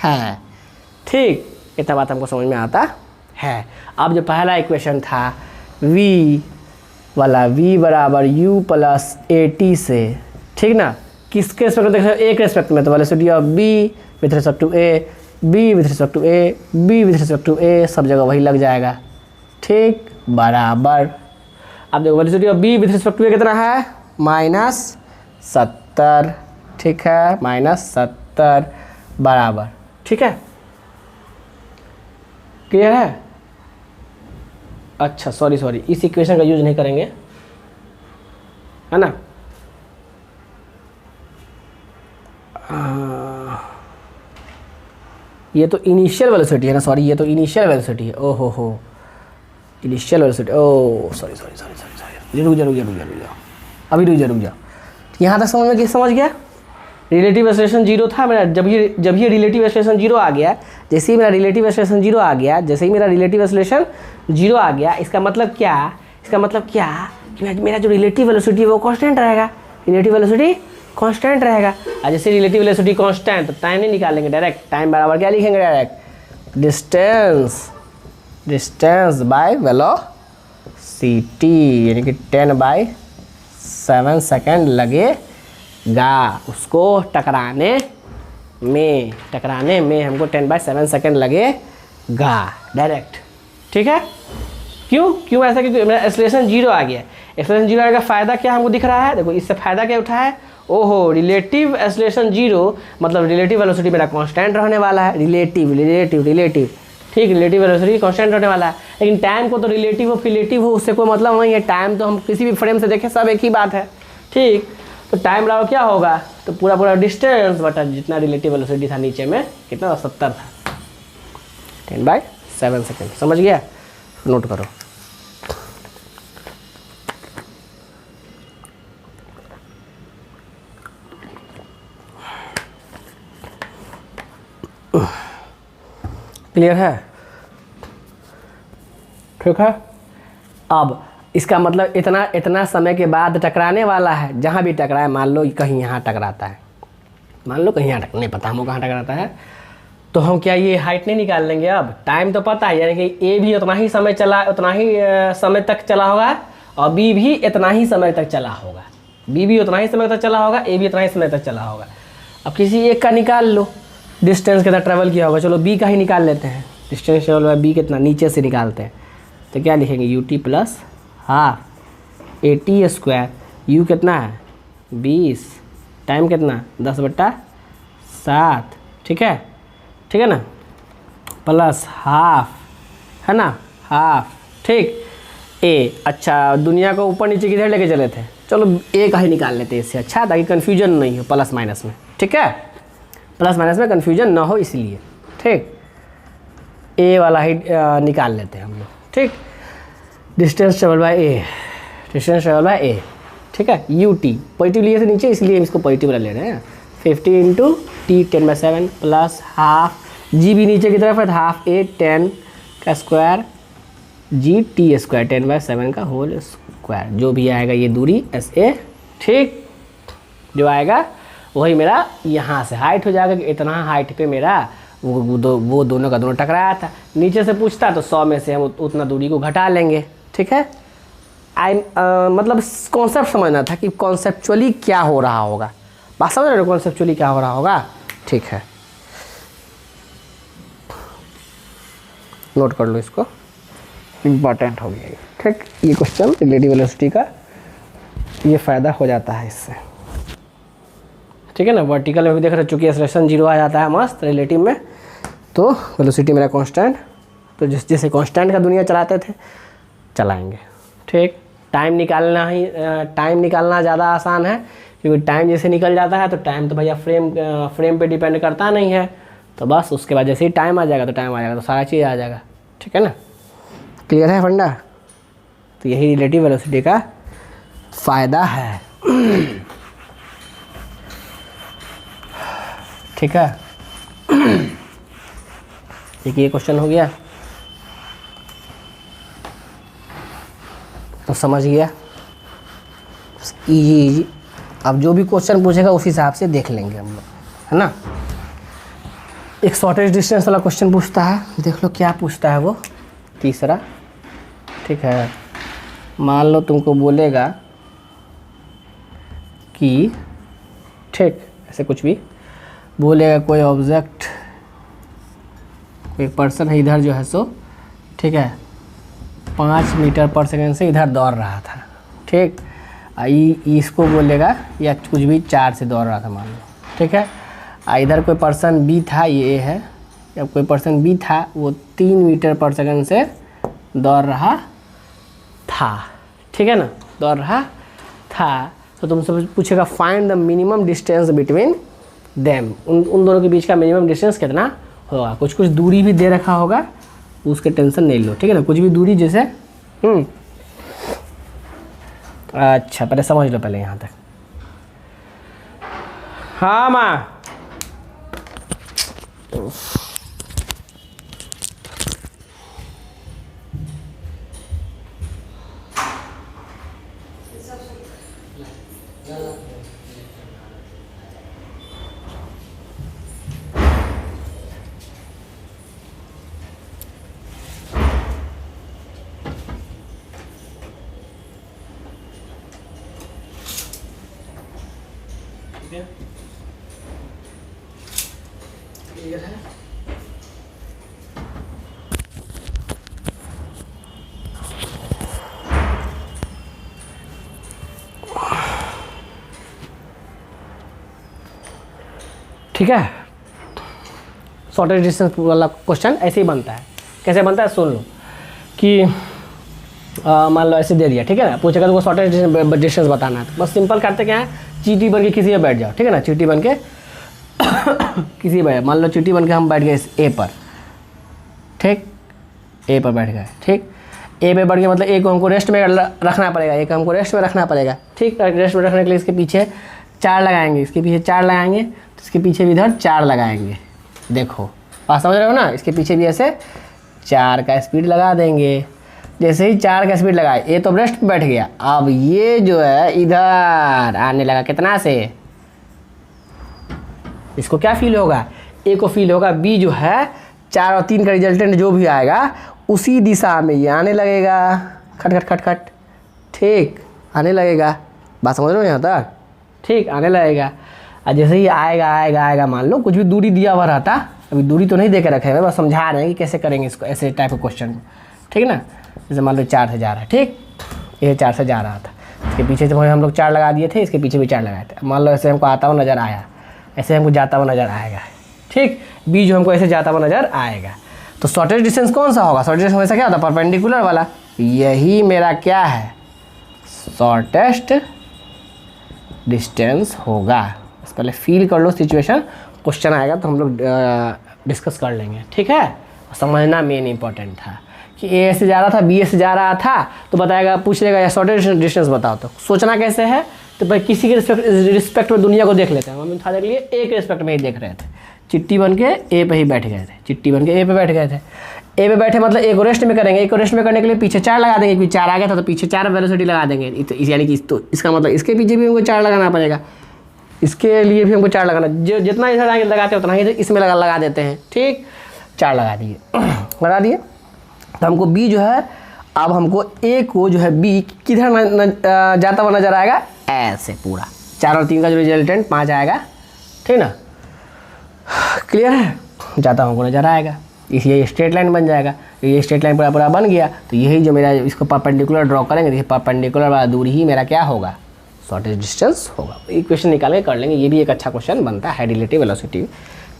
है। ठीक, इतना बात हमको समझ में आता है। अब जो पहला इक्वेशन था v वाला, v बराबर u + at से, ठीक ना, किसके रिस्पेक्ट में देख रहे हो, एक रिस्पेक्ट में, तो velocity of b with respect to a, b with respect to a, b with respect to a, सब जगह वही लग जाएगा। ठीक, बराबर, अब देखो velocity of b with respect to a कितना है, -70। ठीक है, -70 बराबर। ठीक है, क्लियर है। अच्छा सॉरी, इस इक्वेशन का यूज नहीं करेंगे, है ना। ये तो इनिशियल वेलोसिटी है ना, सॉरी ये तो इनिशियल वेलोसिटी है, ओहो हो इनिशियल वेलोसिटी, ओ सॉरी, रुक जाओ, अभी रुक जाओ। यहाँ तक समझ में समझ गया, रिलेटिव एक्सेलरेशन जीरो था मेरा, जब ये रिलेटिव एक्सेलरेशन जीरो आ गया, जैसे ही मेरा रिलेटिव एक्सेलरेशन जीरो आ गया, इसका मतलब क्या कि मेरा जो रिलेटिव वेलोसिटी है वो कांस्टेंट रहेगा, और जैसे रिलेटिव वेलोसिटी कांस्टेंट तो टाइम नहीं निकालेंगे डायरेक्ट, टाइम बराबर क्या लिखेंगे डायरेक्ट, डिस्टेंस बाय वेलोसिटी, यानी कि 10/7 सेकेंड लगेगा उसको टकराने में हमको 10/7 सेकेंड लगेगा डायरेक्ट। ठीक है, क्यों ऐसा, क्योंकि मेरा एक्सेलरेशन जीरो आ गया। एक्सेलरेशन जीरो आने का फ़ायदा क्या हमको दिख रहा है, देखो इससे फ़ायदा क्या उठा है, ओहो रिलेटिव एक्सेलरेशन जीरो, मतलब रिलेटिव वेलोसिटी मेरा कांस्टेंट रहने वाला है, रिलेटिव। ठीक, रिलेटिव वेलोसिटी कांस्टेंट रहने वाला है, लेकिन टाइम को तो रिलेटिव हो फिलेटिव हो उससे कोई मतलब नहीं है, टाइम तो हम किसी भी फ्रेम से देखें सब एक ही बात है। ठीक, तो टाइम बराबर क्या होगा, तो पूरा डिस्टेंस बटा जितना रिलेटिव वेलोसिटी था नीचे में कितना 70 था, 10/7 सेकेंड। समझ गया? नोट करो। क्लियर है? ठीक है। अब इसका मतलब इतना समय के बाद टकराने वाला है। जहाँ भी टकराए, मान लो कहीं यहाँ टकराता है, मान लो कहीं यहाँ नहीं पता हमको कहाँ टकराता है, तो हम क्या ये हाइट नहीं निकाल लेंगे? अब टाइम तो पता है, यानी कि ए भी उतना ही समय चला, उतना ही समय तक चला होगा, और बी भी इतना ही समय तक चला होगा। बी भी उतना ही समय तक चला होगा, ए भी उतना ही समय तक चला होगा। अब किसी एक का निकाल लो, डिस्टेंस कितना ट्रेवल किया होगा। चलो बी का ही निकाल लेते हैं। डिस्टेंस ट्रेवल बाय बी कितना, नीचे से निकालते हैं। तो क्या लिखेंगे? U T plus half A T square. You कितना है? 20। टाइम कितना? 10/7। ठीक है, ठीक है ना, प्लस हाफ, है ना, हाफ। ठीक। ए, अच्छा दुनिया को ऊपर नीचे किधर लेके चले थे? चलो ए का ही निकाल लेते हैं इससे अच्छा, ताकि कन्फ्यूजन नहीं हो प्लस माइनस में। ठीक है, प्लस माइनस में कन्फ्यूजन ना हो इसलिए। ठीक, ए वाला ही निकाल लेते हैं हम लोग। ठीक, distance travel by A, distance travel by A. ठीक है, यू टी पॉजिटिव लिए थे नीचे, इसलिए इसको पॉजिटिव वाला ले रहे हैं। 50 × टी 10/7 प्लस हाफ, जी भी नीचे की तरफ है, हाफ ए 10 का स्क्वायर जी टी स्क्वायर 10/7 का होल स्क्वायर। जो भी आएगा ये दूरी एस ए। ठीक, जो आएगा वही मेरा यहाँ से हाइट हो जाएगा कि इतना हाइट पे मेरा वो दोनों का दोनों टकराया था। नीचे से पूछता तो 100 में से हम उतना दूरी को घटा लेंगे। ठीक है, मतलब कॉन्सेप्ट समझना था कि कॉन्सेप्चुअली क्या हो रहा होगा। बात समझ रहे हो? कॉन्सेप्चुअली क्या हो रहा होगा। ठीक है, नोट कर लो इसको, इम्पॉर्टेंट हो गया ये। ठीक, ये क्वेश्चन रिलेटिव वेलोसिटी का ये फ़ायदा हो जाता है इससे। ठीक है ना, वर्टिकल में भी देख रहे हो, चूँकि एक्सेलरेशन 0 आ जाता है मस्त रिलेटिव में, तो वेलोसिटी मेरा कांस्टेंट। तो जैसे कांस्टेंट का दुनिया चलाते थे चलाएंगे। ठीक, टाइम निकालना ज़्यादा आसान है, क्योंकि टाइम जैसे निकल जाता है तो टाइम तो भैया फ्रेम पे डिपेंड करता नहीं है। तो बस उसके बाद जैसे ही टाइम आ जाएगा तो सारा चीज़ आ जाएगा। ठीक है ना, क्लियर है फंडा? तो यही रिलेटिव वेलोसिटी का फ़ायदा है। ठीक है, एक ये क्वेश्चन हो गया, तो समझ गया, इजी। अब जो भी क्वेश्चन पूछेगा उस हिसाब से देख लेंगे हम लोग, है ना। एक शॉर्टेज डिस्टेंस वाला क्वेश्चन पूछता है, देख लो क्या पूछता है वो, तीसरा। ठीक है, मान लो तुमको बोलेगा कि, ठीक ऐसे कुछ भी बोलेगा, कोई ऑब्जेक्ट, कोई पर्सन है इधर जो है सो, ठीक है, 5 मीटर पर सेकेंड से इधर दौड़ रहा था। ठीक, इसको बोलेगा, या कुछ भी 4 से दौड़ रहा था मान लो। ठीक है, इधर कोई पर्सन बी था, ये ए है, या कोई पर्सन बी था, वो 3 मीटर पर सेकेंड से दौड़ रहा था। ठीक है ना, दौड़ रहा था। तो तुमसे पूछेगा find the minimum distance between them, उन दोनों के बीच का मिनिमम डिस्टेंस कितना होगा। कुछ दूरी भी दे रखा होगा, उसके टेंशन नहीं लो। ठीक है ना, कुछ भी दूरी जैसे अच्छा पहले समझ लो पहले यहाँ तक। हाँ माँ, क्लियर है? ठीक है, शॉर्टेज डिस्टेंस वाला क्वेश्चन ऐसे ही बनता है। कैसे बनता है सुन लो कि मान लो ऐसे दे दिया। ठीक है ना, पूछेगा तो वो शॉर्टेज डिस्टेंस बताना है। तो बस सिंपल करते क्या है, चीटी बन के किसी पे बैठ जाओ। ठीक है ना, चीटी बन के किसी पे, मान लो चीटी बन के हम बैठ गए इस ए पर। ठीक, ए पर बैठ गए। ठीक, ए पे बढ़ गया मतलब ए को हमको रेस्ट में रखना पड़ेगा, ए को हमको रेस्ट में रखना पड़ेगा। ठीक, रेस्ट में रखने के लिए इसके पीछे 4 लगाएंगे, इसके पीछे 4 लगाएंगे, तो इसके पीछे भी इधर 4 लगाएंगे। देखो बात समझ रहे हो ना, इसके पीछे भी ऐसे 4 का स्पीड लगा देंगे। जैसे ही 4 का स्पीड लगाए, ये तो रेस्ट पे बैठ गया, अब ये जो है इधर आने लगा। कितना से? इसको क्या फील होगा? ए को फील होगा। बी जो है 4 और 3 का रिजल्टेंट जो भी आएगा उसी दिशा में ये आने लगेगा, खट खट खट खट। ठीक, आने लगेगा। बात समझ रहे हो यहाँ तक? ठीक, आने लगेगा। और जैसे ही आएगा आएगा आएगा, मान लो कुछ भी दूरी दिया हुआ रहता, अभी दूरी तो नहीं दे के रखे हैं, बस समझा रहे हैं कि कैसे करेंगे इसको, ऐसे टाइप के क्वेश्चन को। ठीक है ना, जैसे मान लो 4 से जा रहा है। ठीक, ये 4 से जा रहा था, इसके पीछे से हम लोग 4 लगा दिए थे, इसके पीछे भी 4 लगाए थे। मान लो ऐसे हमको आता हुआ नज़र आया, ऐसे हमको जाता हुआ नज़र आएगा। ठीक, बी जो हमको ऐसे जाता हुआ नज़र आएगा, तो शॉर्टेस्ट डिस्टेंस कौन सा होगा? शॉर्टेस्ट हमेशा क्या होता है? परपेंडिकुलर वाला। यही मेरा क्या है? शॉर्टेस्ट डिस्टेंस होगा। बस पहले फील कर लो सिचुएशन, क्वेश्चन आएगा तो हम लोग डिस्कस कर लेंगे। ठीक है, समझना मेन इंपॉर्टेंट था कि ए से जा रहा था, बी से जा रहा था, तो बताएगा, पूछ लेगा या शॉर्टेस्ट डिस्टेंस बताओ। तो सोचना कैसे है? तो भाई किसी के रिस्पेक्ट में दुनिया को देख लेते हैं। हम था देख लिए ए के रिस्पेक्ट में ही देख रहे थे, चिट्टी बन के ए पे ही बैठ गए थे, चिट्टी बन के ए पे बैठ गए थे। ए पे बैठे मतलब ए को रेस्ट में करेंगे, ए को रेस्ट में करने के लिए पीछे 4 लगा देंगे, क्योंकि 4 आ गया था तो पीछे 4 वेलोसिटी लगा देंगे। यानी कि तो इसका मतलब इसके पीछे भी हमको 4 लगाना पड़ेगा, इसके लिए भी हमको 4 लगाना। जो जितना इधर आगे लगाते हैं उतना ही इसमें लगा देते हैं। ठीक, 4 लगा दिए लगा दिए। तो हमको बी जो है, अब हमको ए को जो है बी किधर जाता हुआ नजर आएगा? ऐसे पूरा 4 और 3 का जो रिजल्टेंट 5 आएगा। ठीक ना, क्लियर है? जाता हमको नजर आएगा, ये स्ट्रेट लाइन बन जाएगा। ये स्ट्रेट लाइन पूरा पूरा बन गया, तो यही जो मेरा इसको परपेंडिकुलर ड्रॉ करेंगे, देखिए परपेंडिकुलर वाला दूरी ही मेरा क्या होगा? शॉर्टेस्ट डिस्टेंस होगा। इक्वेशन निकाल के कर लेंगे, ये भी एक अच्छा क्वेश्चन बनता है रिलेटिव वेलोसिटी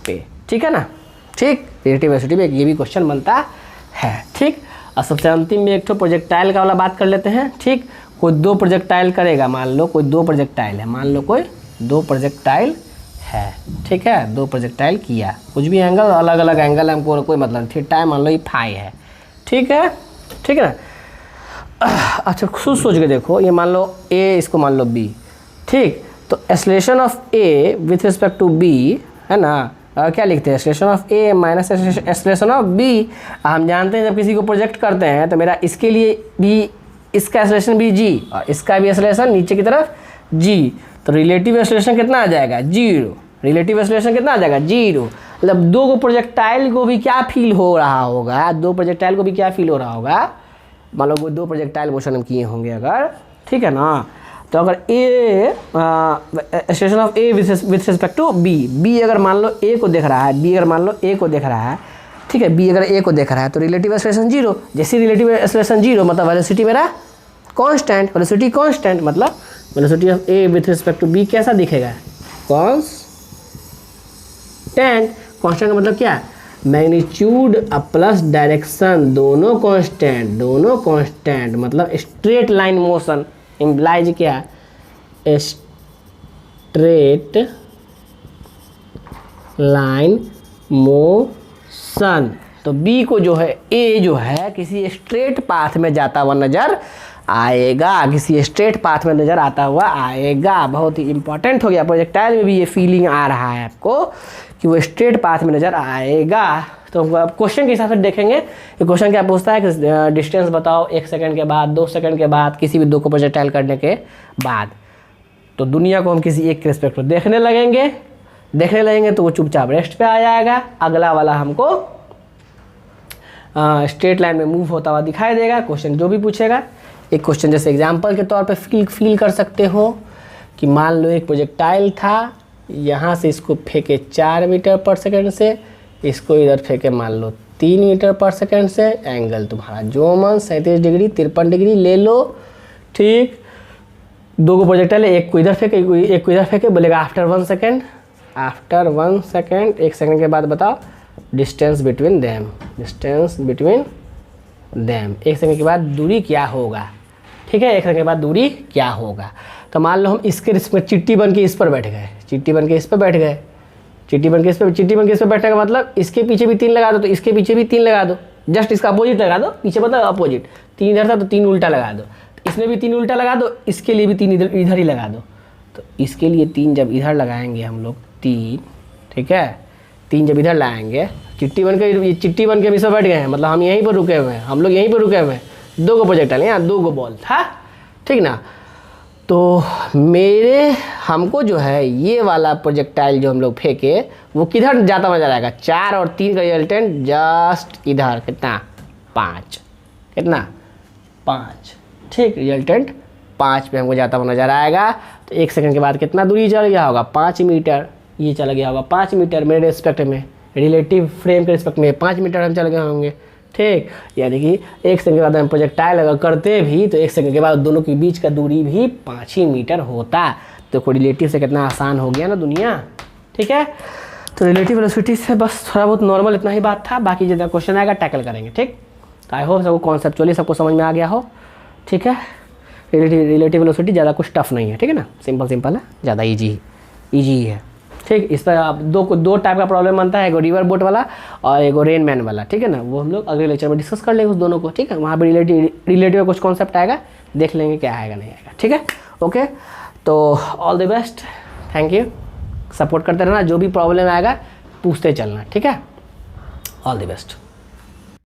पे। ठीक है ना? ठीक, रिलेटिव वेलोसिटी पे ये भी क्वेश्चन बनता है। ठीक, और सबसे अंतिम में एक तो प्रोजेक्टाइल का वाला बात कर लेते हैं। ठीक, कोई 2 प्रोजेक्टाइल करेगा, मान लो कोई 2 प्रोजेक्टाइल है, मान लो कोई 2 प्रोजेक्टाइल है। ठीक है, 2 प्रोजेक्टाइल किया, कुछ भी एंगल, अलग अलग एंगल है, हमको कोई मतलब। थीटा है, मान लो ये फाई है। ठीक है, ठीक है ना? अच्छा खुद सोच के देखो, ये मान लो ए, इसको मान लो बी। ठीक, तो acceleration of A with respect to B है ना, क्या लिखते हैं? Acceleration of A minus acceleration of B. हम जानते हैं जब किसी को प्रोजेक्ट करते हैं तो मेरा इसके लिए भी इसका एक्सेलरेशन भी जी और इसका भी एक्सेलरेशन नीचे की तरफ जी, तो रिलेटिव एक्सेलरेशन कितना आ जाएगा? 0। रिलेटिव एक्सेलरेशन कितना आ जाएगा? 0। मतलब 2 को प्रोजेक्टाइल को भी क्या फील हो रहा होगा? 2 प्रोजेक्टाइल को भी क्या फील हो रहा होगा? मान लो 2 प्रोजेक्टाइल मोशन हम किए होंगे अगर, ठीक है ना, तो अगर A acceleration of A with respect to B, B अगर मान लो ए को देख रहा है, बी अगर मान लो ए को देख रहा है, ठीक है, बी अगर ए को देख रहा है, तो रिलेटिव एक्सेलरेशन 0। जैसे रिलेटिव एक्सेलरेशन 0 मतलब वेलोसिटी मेरा कांस्टेंट, वेलोसिटी कांस्टेंट मतलब velocity of A with respect to B कैसा दिखेगा? कांस्टेंट। कांस्टेंट का मतलब क्या? मैग्नीट्यूड प्लस डायरेक्शन दोनों कांस्टेंट, दोनों कांस्टेंट मतलब स्ट्रेट लाइन मोशन इम्प्लाइज क्या? Straight line motion. तो बी को जो है, ए जो है किसी स्ट्रेट पाथ में जाता हुआ नजर आएगा, किसी स्ट्रेट पाथ में नजर आता हुआ आएगा। बहुत ही इंपॉर्टेंट हो गया, प्रोजेक्टाइल में भी ये फीलिंग आ रहा है आपको कि वो स्ट्रेट पाथ में नजर आएगा। तो क्वेश्चन के हिसाब से देखेंगे, ये क्वेश्चन क्या पूछता है कि डिस्टेंस बताओ 1 सेकंड के बाद, 2 सेकंड के बाद, किसी भी 2 को प्रोजेक्टाइल करने के बाद। तो दुनिया को हम किसी एक के रिस्पेक्ट में देखने लगेंगे तो वो चुपचाप रेस्ट पे आ जाएगा। अगला वाला हमको स्ट्रेट लाइन में मूव होता हुआ दिखाई देगा। क्वेश्चन जो भी पूछेगा, एक क्वेश्चन जैसे एग्जाम्पल के तौर पे फील कर सकते हो कि मान लो एक प्रोजेक्टाइल था, यहाँ से इसको फेंके 4 मीटर पर सेकंड से, इसको इधर फेंके मान लो 3 मीटर पर सेकंड से। एंगल तुम्हारा जो मन 37 डिग्री 53 डिग्री ले लो। ठीक, 2 को प्रोजेक्टाइल, एक को इधर फेंके, एक को इधर फेंके, बोलेगा after 1 second, after 1 second, 1 second के बाद बताओ distance between them, distance between them. 1 second के बाद दूरी क्या होगा? ठीक है, 1 सेकेंड के बाद दूरी क्या होगा? तो मान लो हम इसके रिस्पेक्ट चिट्टी बन के इस पर बैठ गए, चिट्टी बन के इस पर बैठ गए, चिट्टी बन के इस पर बैठने का मतलब इसके पीछे भी 3 लगा दो, तो इसके पीछे भी 3 लगा दो, जस्ट इसका अपोजिट लगा दो, पीछे मतलब अपोजिट, 3 इधर था तो 3 उल्टा लगा दो, इसमें भी 3 उल्टा लगा दो, इसके लिए भी 3 इधर इधर ही लगा दो। तो इसके लिए 3 जब इधर लगाएंगे हम लोग 3, ठीक है, 3 जब इधर लगाएंगे, चिट्टी बन के भी सब बैठ गए हैं, मतलब हम यहीं पर रुके हुए हैं, हम लोग यहीं पर रुके हुए हैं, 2 को प्रोजेक्टाइल, यहाँ 2 को बॉल था, ठीक ना। तो हमको जो है ये वाला प्रोजेक्टाइल जो हम लोग फेंके वो किधर जाता हुआ जा रहेगा, 4 और 3 का रिजल्टेंट जस्ट इधर, कितना 5, कितना 5, ठीक, रिजल्टेंट 5 पे हमको जाता हुआ नजर आएगा। तो 1 सेकंड के बाद कितना दूरी चल गया होगा, 5 मीटर, ये चला गया होगा 5 मीटर मेरे रिस्पेक्ट में, रिलेटिव फ्रेम के रिस्पेक्ट में 5 मीटर हम चल गए होंगे, ठीक। यानी कि 1 सेकंड के बाद हम प्रोजेक्टाइल अगर करते भी तो 1 सेकंड के बाद दोनों के बीच का दूरी भी 5 ही मीटर होता। तो कोई रिलेटिव से कितना आसान हो गया ना दुनिया, ठीक है। तो रिलेटिव वेलोसिटी से बस थोड़ा बहुत नॉर्मल इतना ही बात था, बाकी जितना क्वेश्चन आएगा टैकल करेंगे, ठीक। तो आई होप सबको कॉन्सेप्चुअली सबको समझ में आ गया हो, ठीक है। रिलेटिव वेलोसिटी ज़्यादा कुछ टफ नहीं है, ठीक है ना, सिंपल है, ज़्यादा ईजी है, ठीक। इस पर आप दो टाइप का प्रॉब्लम बनता है, एगो रिवर बोट वाला और एगो रेन मैन वाला, ठीक है ना। वो हम लोग अगले लेक्चर में डिस्कस कर लेंगे उस दोनों को, ठीक है। वहाँ पर रिलेटिव कुछ कॉन्सेप्ट आएगा, देख लेंगे क्या आएगा नहीं आएगा, ठीक है। ओके, तो all the best, thank you, support करते रहना, जो भी प्रॉब्लम आएगा पूछते चलना, ठीक है। All the best.